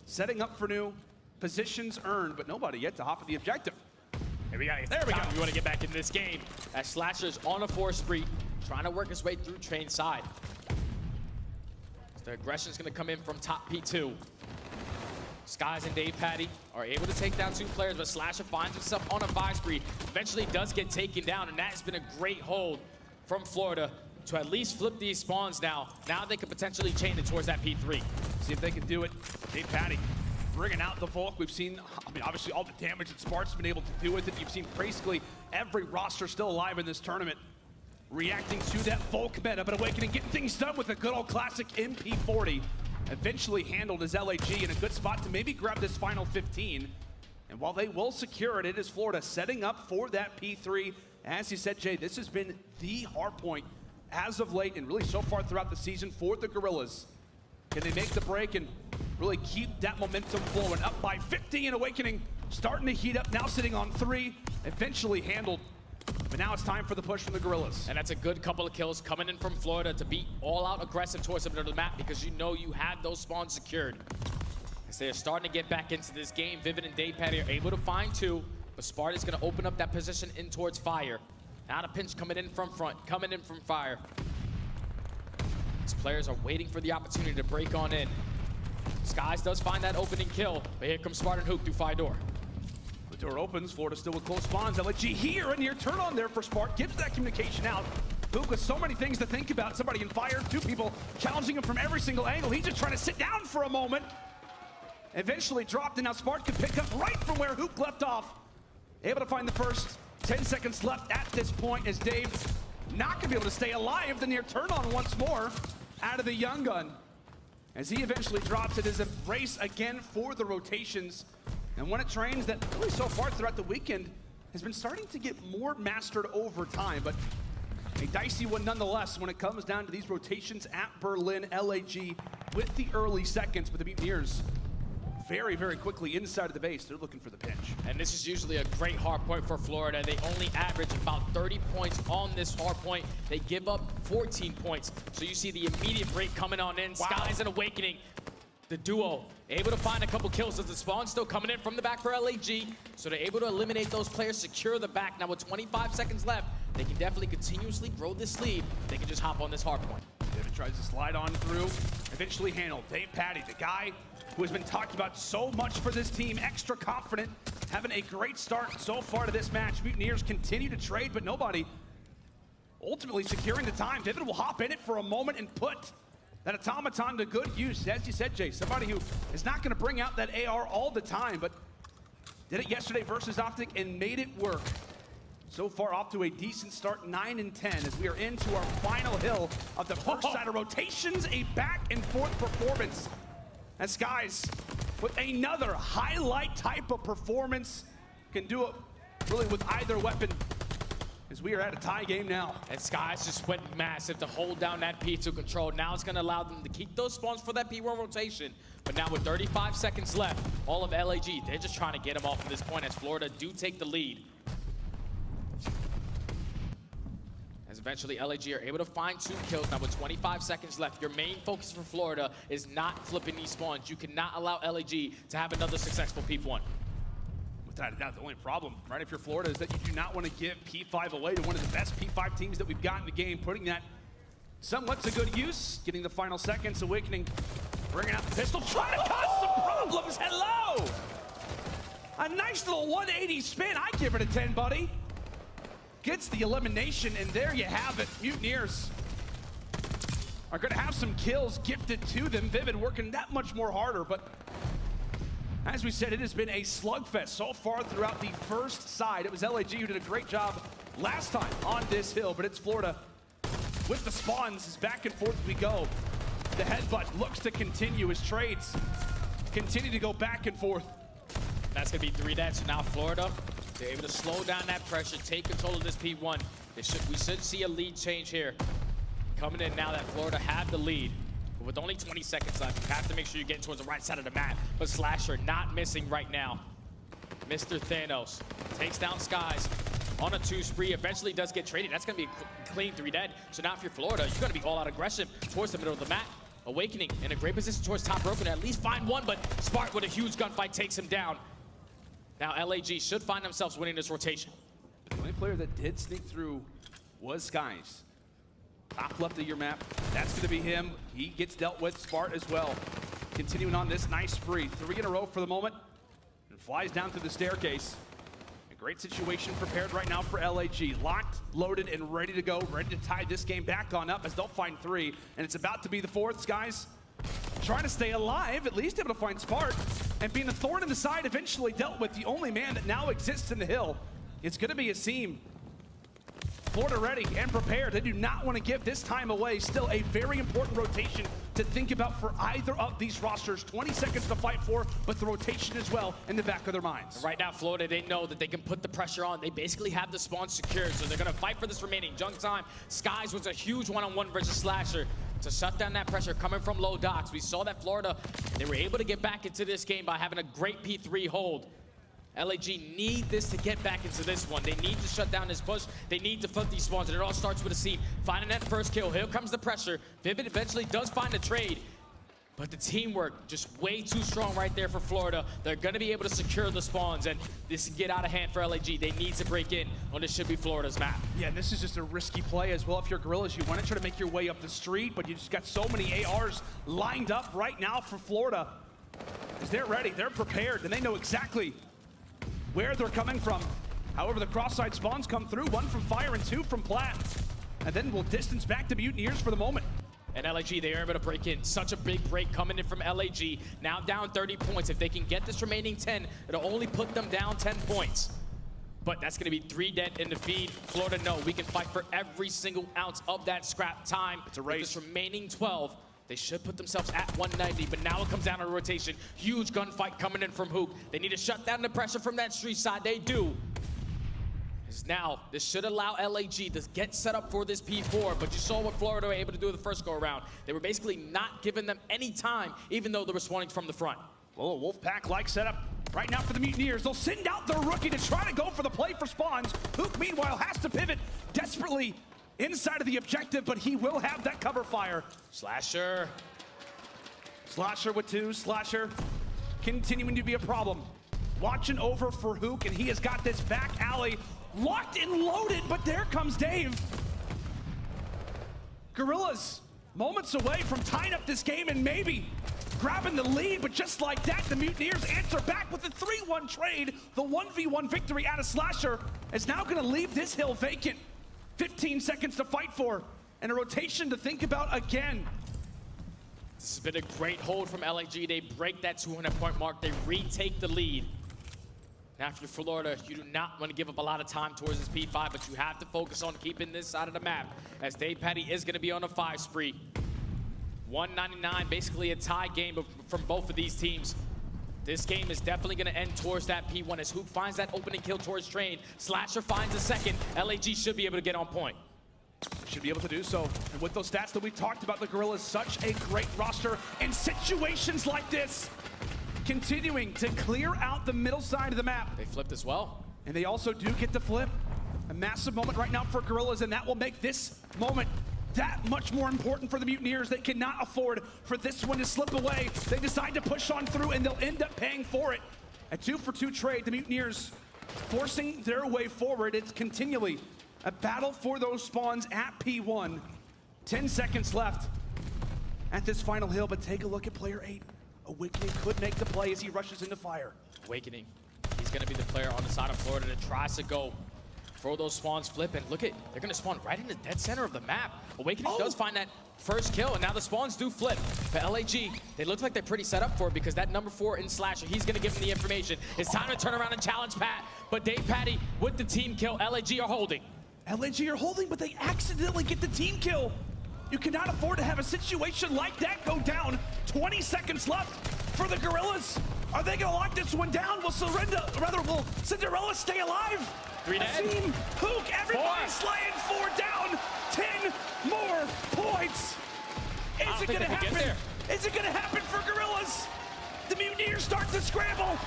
setting up for new positions earned, but nobody yet to hop at the objective. There we go. We want to get back in this game. As Slasher's on a 4 spree, trying to work his way through train side. The aggression is going to come in from top P2. Skies and Dave Patty are able to take down 2 players, but Slasher finds himself on a 5 spree. Eventually does get taken down, and that has been a great hold from Florida to at least flip these spawns now. Now they could potentially chain it towards that P3. See if they can do it. Dave Patty bringing out the Volk. We've seen, I mean, obviously all the damage that Spart's been able to do with it. You've seen basically every roster still alive in this tournament reacting to that Volk meta, but Awakening getting things done with a good old classic MP40. Eventually handled as LAG in a good spot to maybe grab this final 15. And while they will secure it, it is Florida setting up for that P3. As you said, Jay, this has been the hard point as of late and really so far throughout the season for the Guerrillas. Can they make the break and really keep that momentum flowing? Up by 50 and Awakening starting to heat up, now sitting on 3, eventually handled. But now it's time for the push from the Guerrillas. And that's a good couple of kills coming in from Florida to be all out aggressive towards the middle of the map because you know you had those spawns secured. As they're starting to get back into this game, Vivid and Dave Patty are able to find 2, but Sparta's gonna open up that position in towards Fire. Now the pinch coming in from front, coming in from Fire. These players are waiting for the opportunity to break on in. Skies does find that opening kill, but here comes Spartan Hook through Fire door. The door opens, Florida still with close spawns. LG here, and near turn on there for Spark, gives that communication out. Hook with so many things to think about. Somebody in Fire, 2 people challenging him from every single angle. He's just trying to sit down for a moment. Eventually dropped, and now Spark can pick up right from where Hook left off. Able to find the first. 10 seconds left at this point as Dave not gonna be able to stay alive. The near turn on once more out of the Young Gun. As he eventually drops, it is a race again for the rotations. And when it trains that really so far throughout the weekend has been starting to get more mastered over time, but a dicey one nonetheless when it comes down to these rotations at Berlin. LAG with the early seconds, but the Mutineers very, very quickly inside of the base. They're looking for the pinch. And this is usually a great hard point for Florida. They only average about 30 points on this hard point. They give up 14 points. So you see the immediate break coming on in. Wow. Skies and Awakening. The duo able to find a couple kills as the spawn still coming in from the back for LAG. So they're able to eliminate those players, secure the back. Now with 25 seconds left, they can definitely continuously grow this lead. They can just hop on this hard point. David tries to slide on through, eventually handled. Dave Patty, the guy who has been talked about so much for this team, extra confident, having a great start so far to this match. Mutineers continue to trade, but nobody ultimately securing the time. David will hop in it for a moment and put that automaton to good use. As you said, Jay, somebody who is not gonna bring out that AR all the time, but did it yesterday versus Optic and made it work. So far off to a decent start, 9 and 10, as we are into our final hill of the first side of rotations, a back and forth performance. And Skies, with another highlight type of performance, can do it really with either weapon, as we are at a tie game now. And Skies just went massive to hold down that P2 control. Now it's gonna allow them to keep those spawns for that P1 rotation. But now with 35 seconds left, all of LAG, they're just trying to get them off at this point as Florida do take the lead. As eventually LAG are able to find 2 kills. Now with 25 seconds left, your main focus for Florida is not flipping these spawns. You cannot allow LAG to have another successful P1. Without a doubt, the only problem, right, if you're Florida, is that you do not want to give P5 away to one of the best P5 teams that we've got in the game, putting that somewhat to good use, getting the final seconds. Awakening, bringing out the pistol, trying to cause some problems. Hello! A nice little 180 spin. I give it a 10, buddy. Gets the elimination, and there you have it. Mutineers are going to have some kills gifted to them. Vivid working that much more harder, but as we said, it has been a slugfest so far throughout the first side. It was LAG who did a great job last time on this hill, but it's Florida with the spawns. As back and forth we go. The headbutt looks to continue as trades continue to go back and forth. That's gonna be 3 dead. So now Florida, they're able to slow down that pressure, take control of this P1. We should see a lead change here. Coming in now that Florida have the lead. But with only 20 seconds left, you have to make sure you're getting towards the right side of the map. But Slasher not missing right now. Mr. Thanos takes down Skies on a 2 spree. Eventually does get traded. That's gonna be a clean 3 dead. So now if you're Florida, you're gonna be all out aggressive towards the middle of the map. Awakening in a great position towards top rope and at least find one, but Spark with a huge gunfight takes him down. Now LAG should find themselves winning this rotation. The only player that did sneak through was Skies. Top left of your map, that's gonna be him. He gets dealt with. Spart as well. continuing on this nice spree. 3 in a row for the moment, and flies down through the staircase. A great situation prepared right now for LAG. Locked, loaded, and ready to go, ready to tie this game back on up as they'll find 3. And it's about to be the 4th, guys. Trying to stay alive, at least able to find Spark, and being a thorn in the side eventually dealt with. The only man that now exists in the hill. It's gonna be Asim. Florida ready and prepared. They do not want to give this time away. Still a very important rotation to think about for either of these rosters. 20 seconds to fight for, but the rotation as well in the back of their minds. Right now, Florida, they know that they can put the pressure on. They basically have the spawn secured, so they're going to fight for this remaining junk time. Skies was a huge one-on-one versus Slasher to shut down that pressure coming from low docks. We saw that Florida, they were able to get back into this game by having a great P3 hold. LAG need this to get back into this one. They need to shut down this push. They need to flip these spawns, and it all starts with Asim finding that first kill. Here comes the pressure. Vivid eventually does find a trade, but the teamwork just way too strong right there for Florida. They're going to be able to secure the spawns, and this can get out of hand for LAG. They need to break in on this should be Florida's map. Yeah, and this is just a risky play as well. If you're Guerrillas, you want to try to make your way up the street, but you just got so many ARs lined up right now for Florida. Because they're ready, they're prepared, and they know exactly where they're coming from. However, the cross-side spawns come through, 1 from Fire and 2 from Plat. And then we'll distance back to Mutineers for the moment. And LAG, they are able to break in. Such a big break coming in from LAG. Now down 30 points. If they can get this remaining 10, it'll only put them down 10 points. But that's going to be 3 dead in the feed. Florida, no, we can fight for every single ounce of that scrap time. It's a race. With this remaining 12. They should put themselves at 190, but now it comes down to rotation. Huge gunfight coming in from Hook. They need to shut down the pressure from that street side. They do. Now, this should allow LAG to get set up for this P4, but you saw what Florida were able to do the first go-around. They were basically not giving them any time, even though they were spawning from the front. Well, a Wolfpack-like setup right now for the Mutineers. They'll send out their rookie to try to go for the play for spawns. Hook, meanwhile, has to pivot desperately inside of the objective, but he will have that cover fire. Slasher with 2. Slasher continuing to be a problem. Watching over for Hook, and he has got this back alley locked and loaded, but there comes Dave. Guerrillas moments away from tying up this game and maybe grabbing the lead, but just like that, the Mutineers answer back with a 3-1 trade. The 1v1 victory out of Slasher is now gonna leave this hill vacant. 15 seconds to fight for, and a rotation to think about again. This has been a great hold from LAG. They break that 200-point mark. They retake the lead. Now, if you're Florida, you do not want to give up a lot of time towards this P5, but you have to focus on keeping this side of the map, as Dave Patty is going to be on a 5 spree. 199, basically a tie game from both of these teams. This game is definitely going to end towards that P1 as Hook finds that opening kill towards Train. Slasher finds a second. LAG should be able to get on point. Should be able to do so. And with those stats that we talked about, the Guerrillas, such a great roster in situations like this. Continuing to clear out the middle side of the map. They flipped as well. And they also do get the flip. A massive moment right now for Guerrillas, and that will make this moment that much more important for the Mutineers. They cannot afford for this one to slip away. They decide to push on through, and they'll end up paying for it. A 2-for-2 trade, the Mutineers forcing their way forward. It's continually a battle for those spawns at P1. 10 seconds left at this final hill, but take a look at player 8. Awakening could make the play as he rushes into fire. Awakening, he's going to be the player on the side of Florida that tries to go for those spawns flip, and look at, they're going to spawn right in the dead center of the map. Awakening does find that first kill, and now the spawns do flip. But LAG, they look like they're pretty set up for it because that number 4 in Slasher, he's going to give him the information. It's time to turn around and challenge Pat, but Dave Patty with the team kill. LAG are holding. LAG are holding, but they accidentally get the team kill. You cannot afford to have a situation like that go down. 20 seconds left for the Guerrillas. Are they gonna lock this one down? Will Cinderella stay alive? 3 dead. Asim, Hook, everybody slaying 4 down. 10 more points. Is it gonna happen? Is it gonna happen for Guerrillas? The Mutineers start to scramble.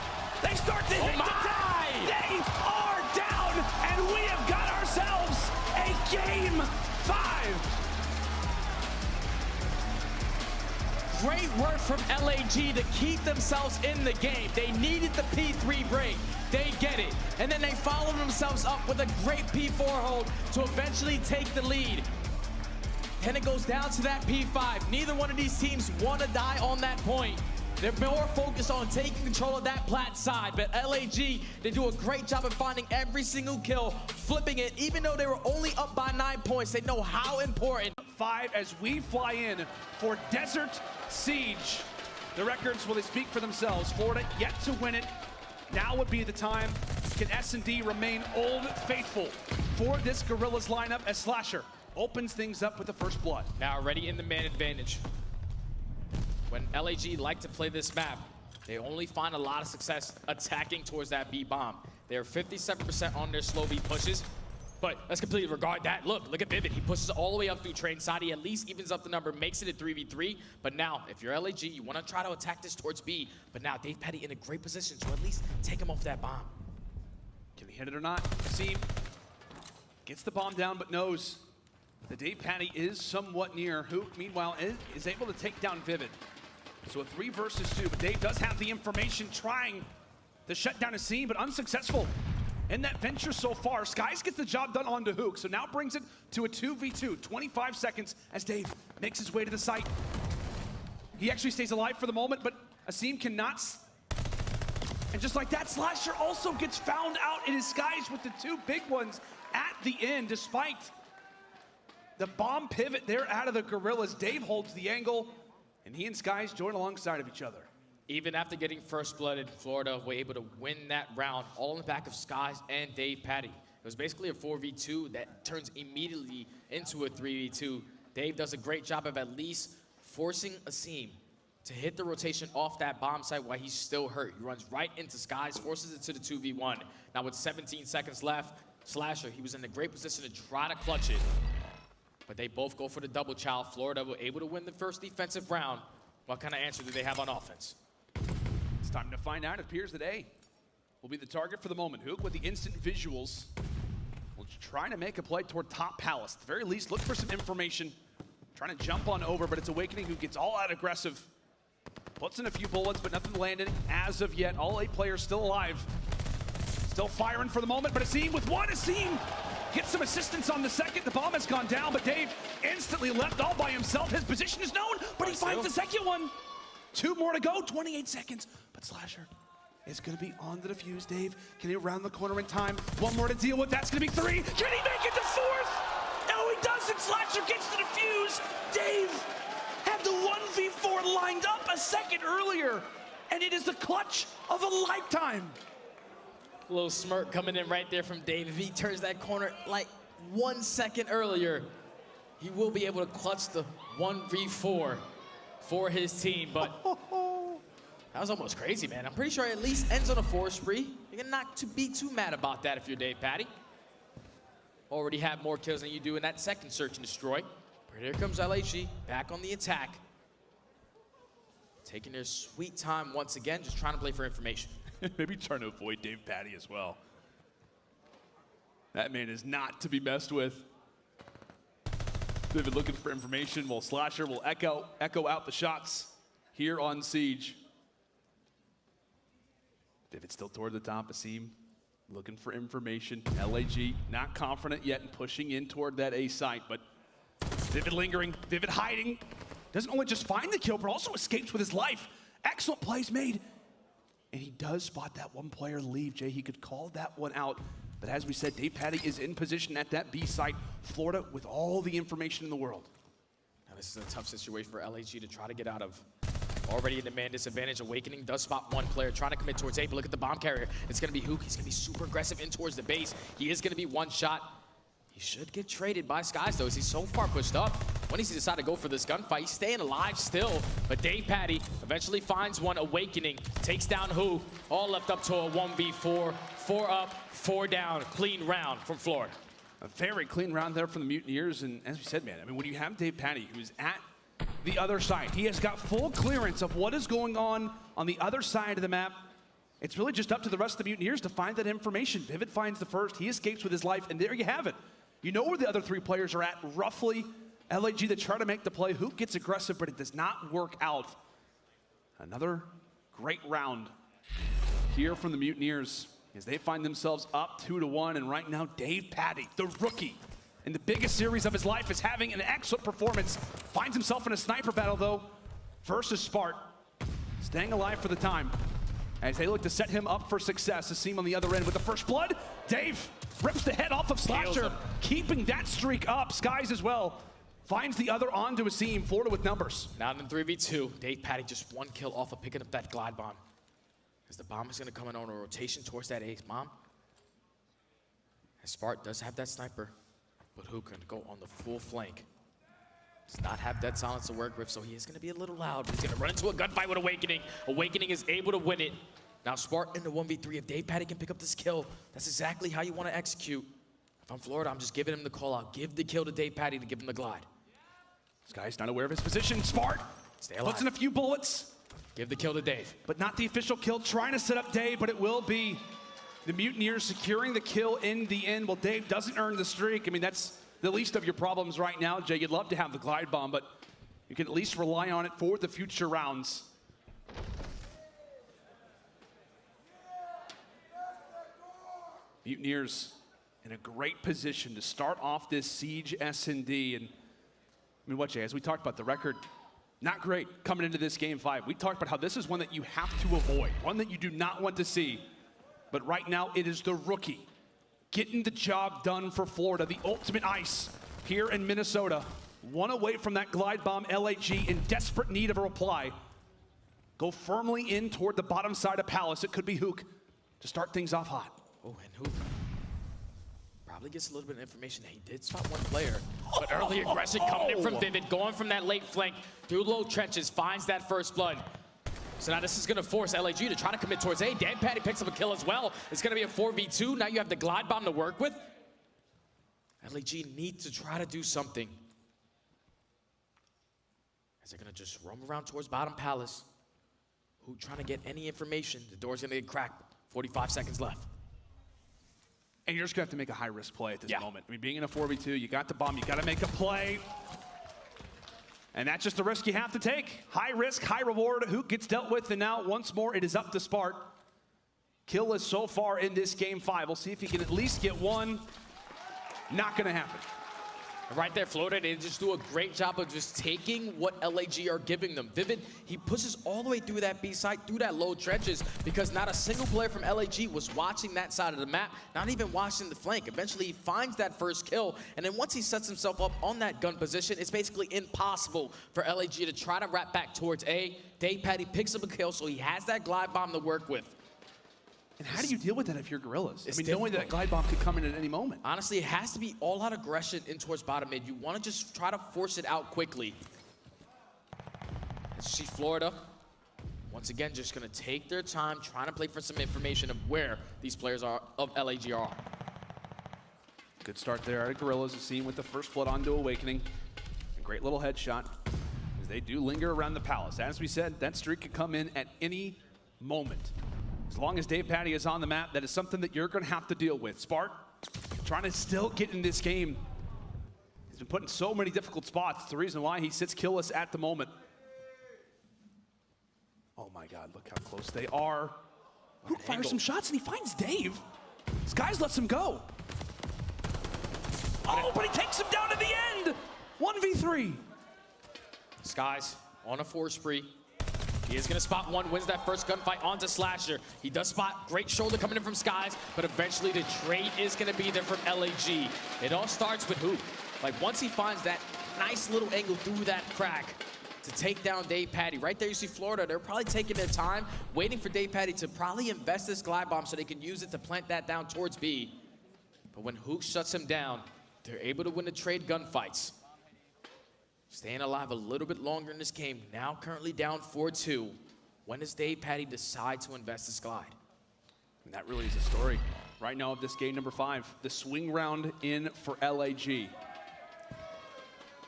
They start to hit the town. They are down, and we have got ourselves a Game 5. Great work from LAG to keep themselves in the game. They needed the P3 break. They get it. And then they follow themselves up with a great P4 hold to eventually take the lead. And it goes down to that P5. Neither one of these teams want to die on that point. They're more focused on taking control of that plat side, but LAG, they do a great job of finding every single kill, flipping it. Even though they were only up by 9 points, they know how important. 5 as we fly in for Desert Siege. The records, well, they speak for themselves. Florida yet to win it. Now would be the time. Can S&D remain old faithful for this Guerrillas lineup as Slasher opens things up with the first blood? Now already in the man advantage. When LAG like to play this map, they only find a lot of success attacking towards that B bomb. They're 57% on their slow B pushes, but let's completely regard that. Look at Vivid. He pushes all the way up through train side. He at least evens up the number, makes it a 3v3. But now, if you're LAG, you want to try to attack this towards B. But now Dave Petty in a great position to at least take him off that bomb. Can he hit it or not? Seam gets the bomb down, but knows that Dave Petty is somewhat near. Who, meanwhile, is able to take down Vivid. So a 3 versus 2, but Dave does have the information, trying to shut down a scene, but unsuccessful. In that venture so far, Skies gets the job done onto Hook, so now brings it to a 2v2. 25 seconds as Dave makes his way to the site. He actually stays alive for the moment, but Asim cannot. And just like that, Slasher also gets found out in his Skies with the 2 big ones at the end, despite the bomb pivot there out of the Guerrillas. Dave holds the angle, and he and Skies join alongside of each other. Even after getting first blooded, Florida were able to win that round, all in the back of Skies and Dave Petty. It was basically a 4v2 that turns immediately into a 3v2. Dave does a great job of at least forcing Asim to hit the rotation off that bomb site while he's still hurt. He runs right into Skies, forces it to the 2v1. Now with 17 seconds left, Slasher, he was in a great position to try to clutch it. But they both go for the double chow. Florida were able to win the first defensive round. What kind of answer do they have on offense? It's time to find out. It appears that A will be the target for the moment. Hook with the instant visuals will try to make a play toward top palace. At the very least, look for some information. Trying to jump on over, but it's Awakening who gets all out aggressive. Puts in a few bullets, but nothing landed as of yet. All 8 players still alive. Still firing for the moment, but Asim with one. Asim gets some assistance on the second. The bomb has gone down, but Dave instantly left all by himself. His position is known, but he finds the second one. 2 more to go, 28 seconds. But Slasher is going to be on the defuse. Dave, can he round the corner in time? 1 more to deal with. That's going to be 3. Can he make it to 4th? No, he doesn't. Slasher gets the defuse. Dave had the 1v4 lined up a second earlier, and it is the clutch of a lifetime. A little smirk coming in right there from Dave. If he turns that corner like 1 second earlier, he will be able to clutch the 1v4 for his team. But that was almost crazy, man. I'm pretty sure it at least ends on a 4 spree. You're not to be too mad about that if you're Dave Petty. Already have more kills than you do in that second search and destroy. But here comes LAG back on the attack. Taking their sweet time once again, just trying to play for information. Maybe trying to avoid Dave Petty as well. That man is not to be messed with. Vivid looking for information, while Slasher will echo out the shots here on Siege. Vivid still toward the top. Asim looking for information. LAG not confident yet and pushing in toward that A site, but Vivid lingering, Vivid hiding. Doesn't only just find the kill, but also escapes with his life. Excellent plays made. And he does spot that 1 player leave. Jay, he could call that one out. But as we said, Dave Petty is in position at that B site. Florida with all the information in the world. Now this is a tough situation for LAG to try to get out of. Already in the man disadvantage. Awakening does spot 1 player trying to commit towards A, but look at the bomb carrier. It's going to be Hook. He's going to be super aggressive in towards the base. He is going to be 1 shot. He should get traded by Skies, though, as he's so far pushed up. When does he decide to go for this gunfight? He's staying alive still, but Dave Petty eventually finds one. Awakening takes down Who, all left up to a 1v4. 4 up, 4 down. Clean round from Florida. A very clean round there from the Mutineers, and as we said, man, I mean, when you have Dave Petty, who's at the other side, he has got full clearance of what is going on the other side of the map. It's really just up to the rest of the Mutineers to find that information. Vivid finds the first, he escapes with his life, and there you have it. You know where the other 3 players are at, roughly. LAG, they try to make the play. Hook gets aggressive, but it does not work out. Another great round here from the Mutineers as they find themselves up 2-1, and right now Dave Petty, the rookie, in the biggest series of his life, is having an excellent performance. Finds himself in a sniper battle, though, versus Spart. staying alive for the time as they look to set him up for success. Asim on the other end with the first blood. Dave rips the head off of Slasher, keeping that streak up. Skies as well. Finds the other onto Asim. Florida with numbers. Now in 3v2, Dave Patty just one kill off of picking up that glide bomb. As the bomb is going to come in on a rotation towards that ace bomb. As Spart does have that sniper, but who can go on the full flank? Does not have dead silence to work with, so he is going to be a little loud. He's going to run into a gunfight with Awakening. Awakening is able to win it. Now Spart in the 1v3. If Dave Patty can pick up this kill, that's exactly how you want to execute. If I'm Florida, I'm just giving him the call out. Give the kill to Dave Patty to give him the glide. This guy's not aware of his position. Spart Stay alive. puts in a few bullets, Give the kill to Dave. but not the official kill. Trying to set up Dave, but it will be the Mutineers securing the kill in the end. Well, Dave doesn't earn the streak. I mean, that's the least of your problems right now, Jay. You'd love to have the glide bomb, but you can at least rely on it for the future rounds. Mutineers in a great position to start off this Siege S&D. And I mean, what, Jay, as we talked about, the record, not great coming into this Game 5. We talked about how this is one that you have to avoid, one that you do not want to see. But right now, it is the rookie getting the job done for Florida, the ultimate ice here in Minnesota. One away from that glide bomb. LAG in desperate need of a reply. Go firmly in toward the bottom side of Palace. It could be Hook to start things off hot. Oh, and Hook probably gets a little bit of information that he did spot one player. But early aggression coming in from Vivid, going from that late flank through low trenches, finds that first blood. So now this is going to force LAG to try to commit towards A. Dave Patty picks up a kill as well. It's going to be a 4v2. Now you have the glide bomb to work with. LAG needs to try to do something. As they're going to just roam around towards bottom Palace. Who trying to get any information? The door's going to get cracked. 45 seconds left. And you're just going to have to make a high-risk play at this moment. I mean, being in a 4v2, you got the bomb, you got to make a play. And that's just the risk you have to take. High risk, high reward. Who gets dealt with? And now, once more, it is up to Spart. Killless so far in this Game 5. We'll see if he can at least get one. Not going to happen. Right there, Florida, they just do a great job of just taking what LAG are giving them. Vivid, he pushes all the way through that B side, through that low trenches, because not a single player from LAG was watching that side of the map, not even watching the flank. Eventually, he finds that first kill, and then once he sets himself up on that gun position, it's basically impossible for LAG to try to wrap back towards A. Dave Patty picks up a kill, so he has that glide bomb to work with. And how do you deal with that if you're Guerrillas? It's I mean, knowing that glide bomb could come in at any moment. Honestly, it has to be all-out aggression in towards bottom mid. You want to just try to force it out quickly. As you see Florida, once again, just going to take their time, trying to play for some information of where these players are, of LAG are. Good start there at Guerrillas, a scene with the first blood onto Awakening. A great little headshot as they do linger around the Palace. As we said, that streak could come in at any moment. As long as Dave Patty is on the map, that is something that you're going to have to deal with. Spart trying to still get in this game. He's been put in so many difficult spots. It's the reason why he sits killless at the moment. Oh my God, look how close they are. Hook fires some shots and he finds Dave. Skies lets him go. Oh, but he takes him down at the end. 1v3. Skies on a 4 spree. He is going to spot one, wins that first gunfight onto Slasher. He does spot great shoulder coming in from Skies, but eventually the trade is going to be there from LAG. It all starts with Hoop. Like, once he finds that nice little angle through that crack to take down Dave Patty. Right there you see Florida. They're probably taking their time, waiting for Dave Patty to probably invest this glide bomb so they can use it to plant that down towards B. But when Hoop shuts him down, they're able to win the trade gunfights. Staying alive a little bit longer in this game, now currently down 4-2. When does Dave Patty decide to invest this glide? And that really is a story right now of this game number 5. The swing round in for LAG.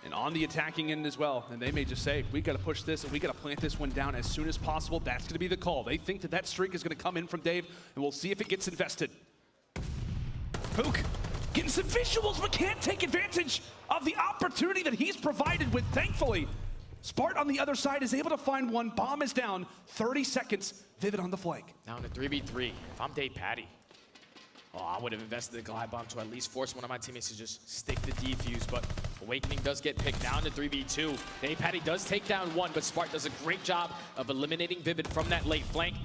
And on the attacking end as well. And they may just say, we got to push this and we got to plant this one down as soon as possible. That's going to be the call. They think that that streak is going to come in from Dave, and we'll see if it gets invested. Hook getting some visuals, but can't take advantage of the opportunity that he's provided with, thankfully. Spart on the other side is able to find one. Bomb is down. 30 seconds. Vivid on the flank. Now in a 3v3. If I'm Dave Patty, I would have invested the glide bomb to at least force one of my teammates to just stick the defuse, but Awakening does get picked down to 3v2. Dave Patty does take down one, but Spark does a great job of eliminating Vivid from that late flank.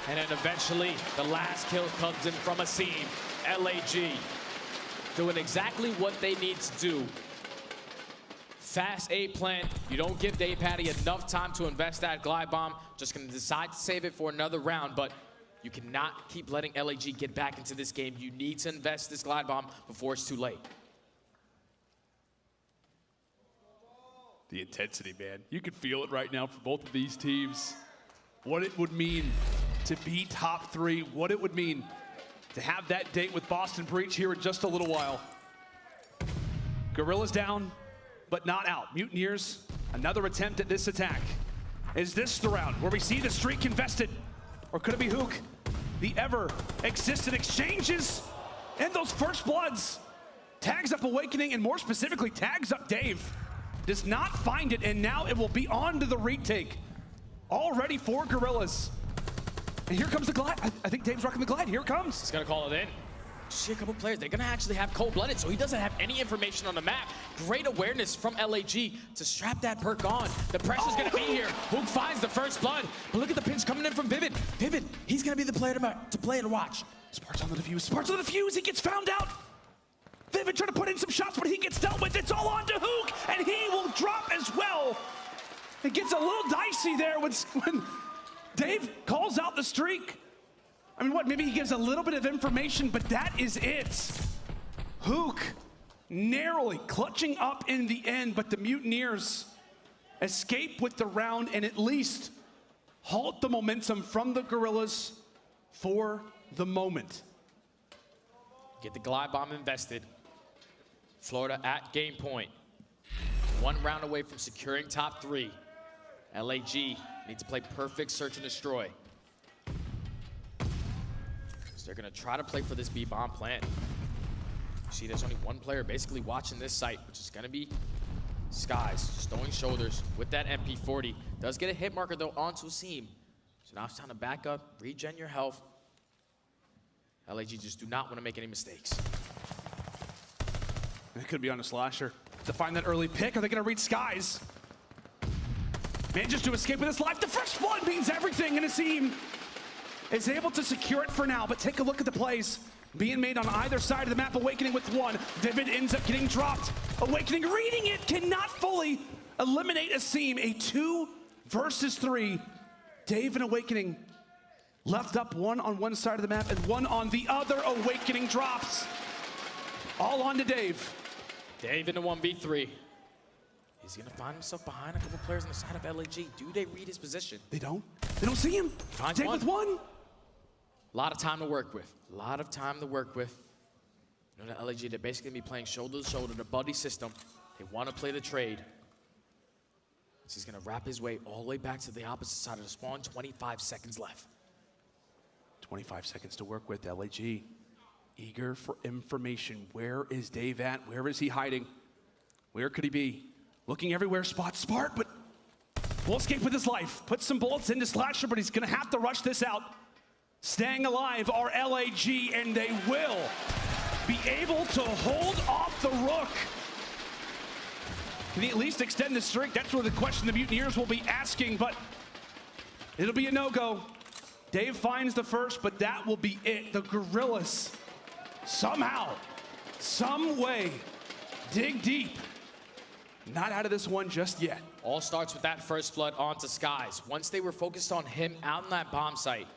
And then eventually, the last kill comes in from a seam. LAG doing exactly what they need to do. Fast A plant. You don't give Dave Patty enough time to invest that glide bomb. Just gonna decide to save it for another round, but you cannot keep letting LAG get back into this game. You need to invest this glide bomb before it's too late. The intensity, man. You can feel it right now for both of these teams. What it would mean to be top 3, what it would mean to have that date with Boston Breach here in just a little while. Guerrillas down, but not out. Mutineers, another attempt at this attack. Is this the round where we see the streak invested? Or could it be Hook? The ever-existent exchanges and those first bloods. Tags up Awakening, and more specifically, tags up Dave. Does not find it, and now it will be on to the retake. All ready for Guerrillas. And here comes the glide. I think Dave's rocking the glide. Here it comes. He's gonna call it in. See a couple players, they're gonna actually have cold-blooded, so he doesn't have any information on the map. Great awareness from LAG to strap that perk on. The pressure's gonna be here. Hook finds the first blood, but look at the pinch coming in from Vivid. Vivid, he's gonna be the player to play and watch. Sparks on the defuse, Sparks on the defuse, he gets found out. Vivid trying to put in some shots, but he gets dealt with. It's all on to Hook, and he will drop as well. It gets a little dicey there when Dave calls out the streak. I mean, what, maybe he gives a little bit of information, but that is it. Hook narrowly clutching up in the end, but the Mutineers escape with the round and at least halt the momentum from the Guerrillas for the moment. Get the glide bomb invested. Florida at game point. 1 round away from securing top 3. LAG needs to play perfect search and destroy. So they're gonna try to play for this B bomb plant. You see there's only one player basically watching this site, which is gonna be Skies, just throwing shoulders with that MP40. Does get a hit marker though onto a seam. So now it's time to back up, regen your health. LAG just do not want to make any mistakes. It could be on a slasher. To find that early pick, are they gonna read Skies? Manages to escape with his life. The first blood means everything, and Asim is able to secure it for now, but take a look at the plays being made on either side of the map. Awakening with 1. Vivid ends up getting dropped. Awakening reading it, cannot fully eliminate Asim. A 2 versus 3. Dave and Awakening left up 1 on one side of the map and 1 on the other. Awakening drops. All on to Dave. Dave in the 1v3. He's gonna find himself behind a couple players on the side of LAG. Do they read his position? They don't see him. Finds Dave one. with 1. A lot of time to work with. A lot of time to work with. You know, the LAG, they're basically gonna be playing shoulder to shoulder, the buddy system. They wanna play the trade. So he's gonna wrap his way all the way back to the opposite side of the spawn. 25 seconds left. 25 seconds to work with. LAG eager for information. Where is Dave at? Where is he hiding? Where could he be? Looking everywhere, spots Spark, but will escape with his life. Put some bullets into Slasher, but he's gonna have to rush this out. Staying alive are LAG, and they will be able to hold off the Rook. Can he at least extend the streak? That's where the question the Mutineers will be asking, but it'll be a no-go. Dave finds the first, but that will be it. The Guerrillas somehow, some way, dig deep. Not out of this one just yet. All starts with that first blood onto Skies. Once they were focused on him out in that bomb site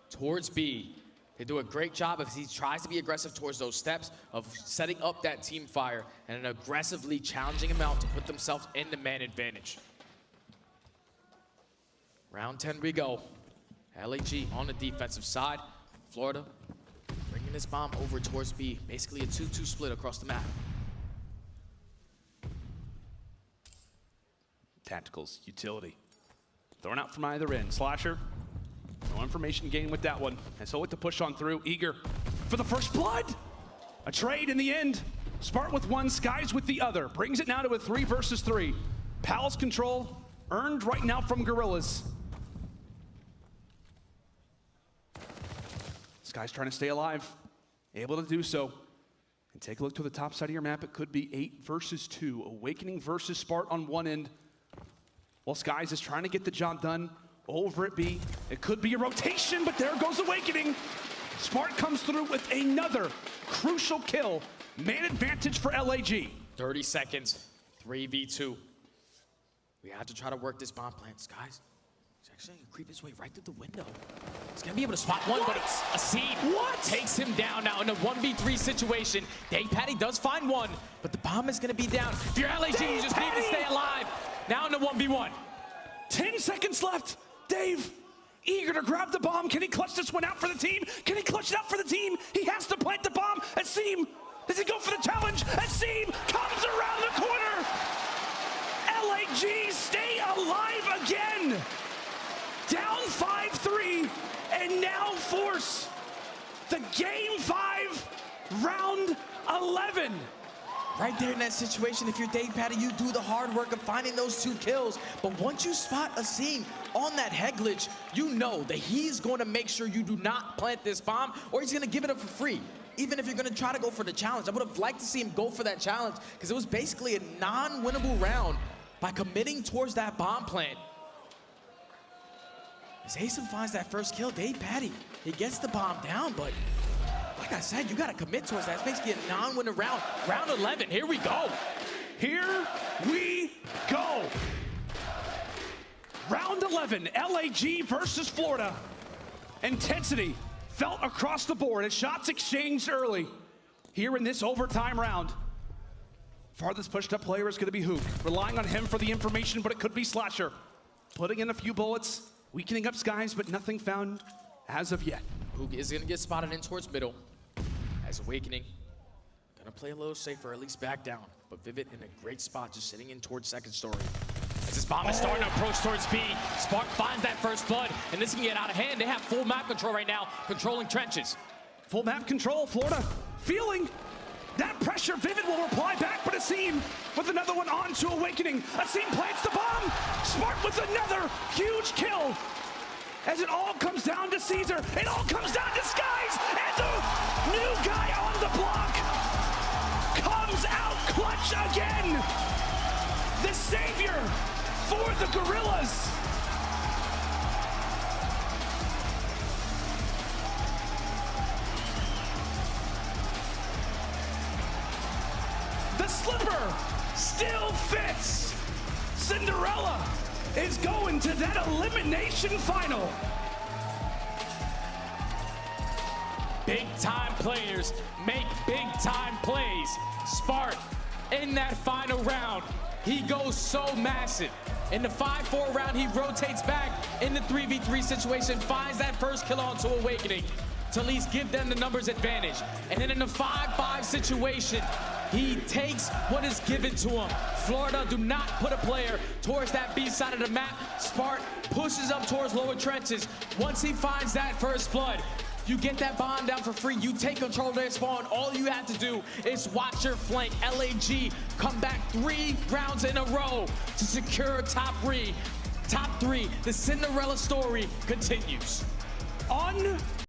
towards B, they do a great job if he tries to be aggressive towards those steps of setting up that team fire and then aggressively challenging him out to put themselves in the man advantage. Round 10 we go. LAG on the defensive side. Florida bringing this bomb over towards B. Basically a 2-2 split across the map. Tacticals, utility. Thrown out from either end. Slasher, no information gained with that one. And so with the push on through, eager for the first blood. A trade in the end. Spark with 1, Skies with the other. Brings it now to a 3 versus 3. Palace control earned right now from Guerrillas. Skies trying to stay alive. Able to do so. And take a look to the top side of your map. It could be 8 versus 2. Awakening versus Spart on one end. While Skies is trying to get the job done over at B. It could be a rotation, but there goes Awakening. Spart comes through with another crucial kill. Man advantage for LAG. 30 seconds, 3v2. We have to try to work this bomb plant, Skies. He's actually gonna creep his way right through the window. He's gonna be able to spot one, but it's a seed. What? Takes him down now in a 1v3 situation. Dave Patty does find one, but the bomb is gonna be down. If you're LAG, you just need to stay alive. Now in the 1v1. 10 seconds left. Dave, eager to grab the bomb. Can he clutch this one out for the team? Can he clutch it out for the team? He has to plant the bomb. Asim, does he go for the challenge? Asim comes around the corner. LAG stay alive again. Down 5-3, and now force the Game 5, round 11. Right there in that situation, if you're Dave Patty, you do the hard work of finding those 2 kills. But once you spot Asim on that head glitch, you know that he's going to make sure you do not plant this bomb, or he's going to give it up for free. Even if you're going to try to go for the challenge. I would have liked to see him go for that challenge, because it was basically a non-winnable round by committing towards that bomb plant. As Asim finds that first kill, Dave Patty, he gets the bomb down, but like I said, you got to commit towards that. It's basically a non-winner round. Round 11, here we go. Here we go. Round 11, LAG versus Florida. Intensity felt across the board as shots exchanged early. Here in this overtime round. Farthest pushed up player is going to be Hook. Relying on him for the information, but it could be Slasher. Putting in a few bullets, weakening up Skies, but nothing found as of yet. Hook is gonna get spotted in towards middle. As Awakening, gonna play a little safer, at least back down. But Vivid in a great spot, just sitting in towards second story. As this bomb is starting to approach towards B, Spark finds that first blood, and this can get out of hand. They have full map control right now, controlling trenches. Full map control, Florida feeling that pressure. Vivid will reply back, but Asim with another one on to Awakening. Asim plants the bomb. Smart with another huge kill. As it all comes down to Caesar, it all comes down to Skies, and the new guy on the block comes out clutch again. The savior for the Guerrillas. The slipper still fits. Cinderella is going to that elimination final. Big time players make big time plays. Spart in that final round, he goes so massive. In the 5-4 round, he rotates back in the 3v3 situation, finds that first kill onto Awakening to at least give them the numbers advantage. And then in the 5-5 situation, he takes what is given to him. Florida do not put a player towards that B side of the map. Spart pushes up towards lower trenches. Once he finds that first blood, you get that bomb down for free. You take control of their spawn. All you have to do is watch your flank. LAG come back 3 rounds in a row to secure top 3. Top 3, the Cinderella story continues.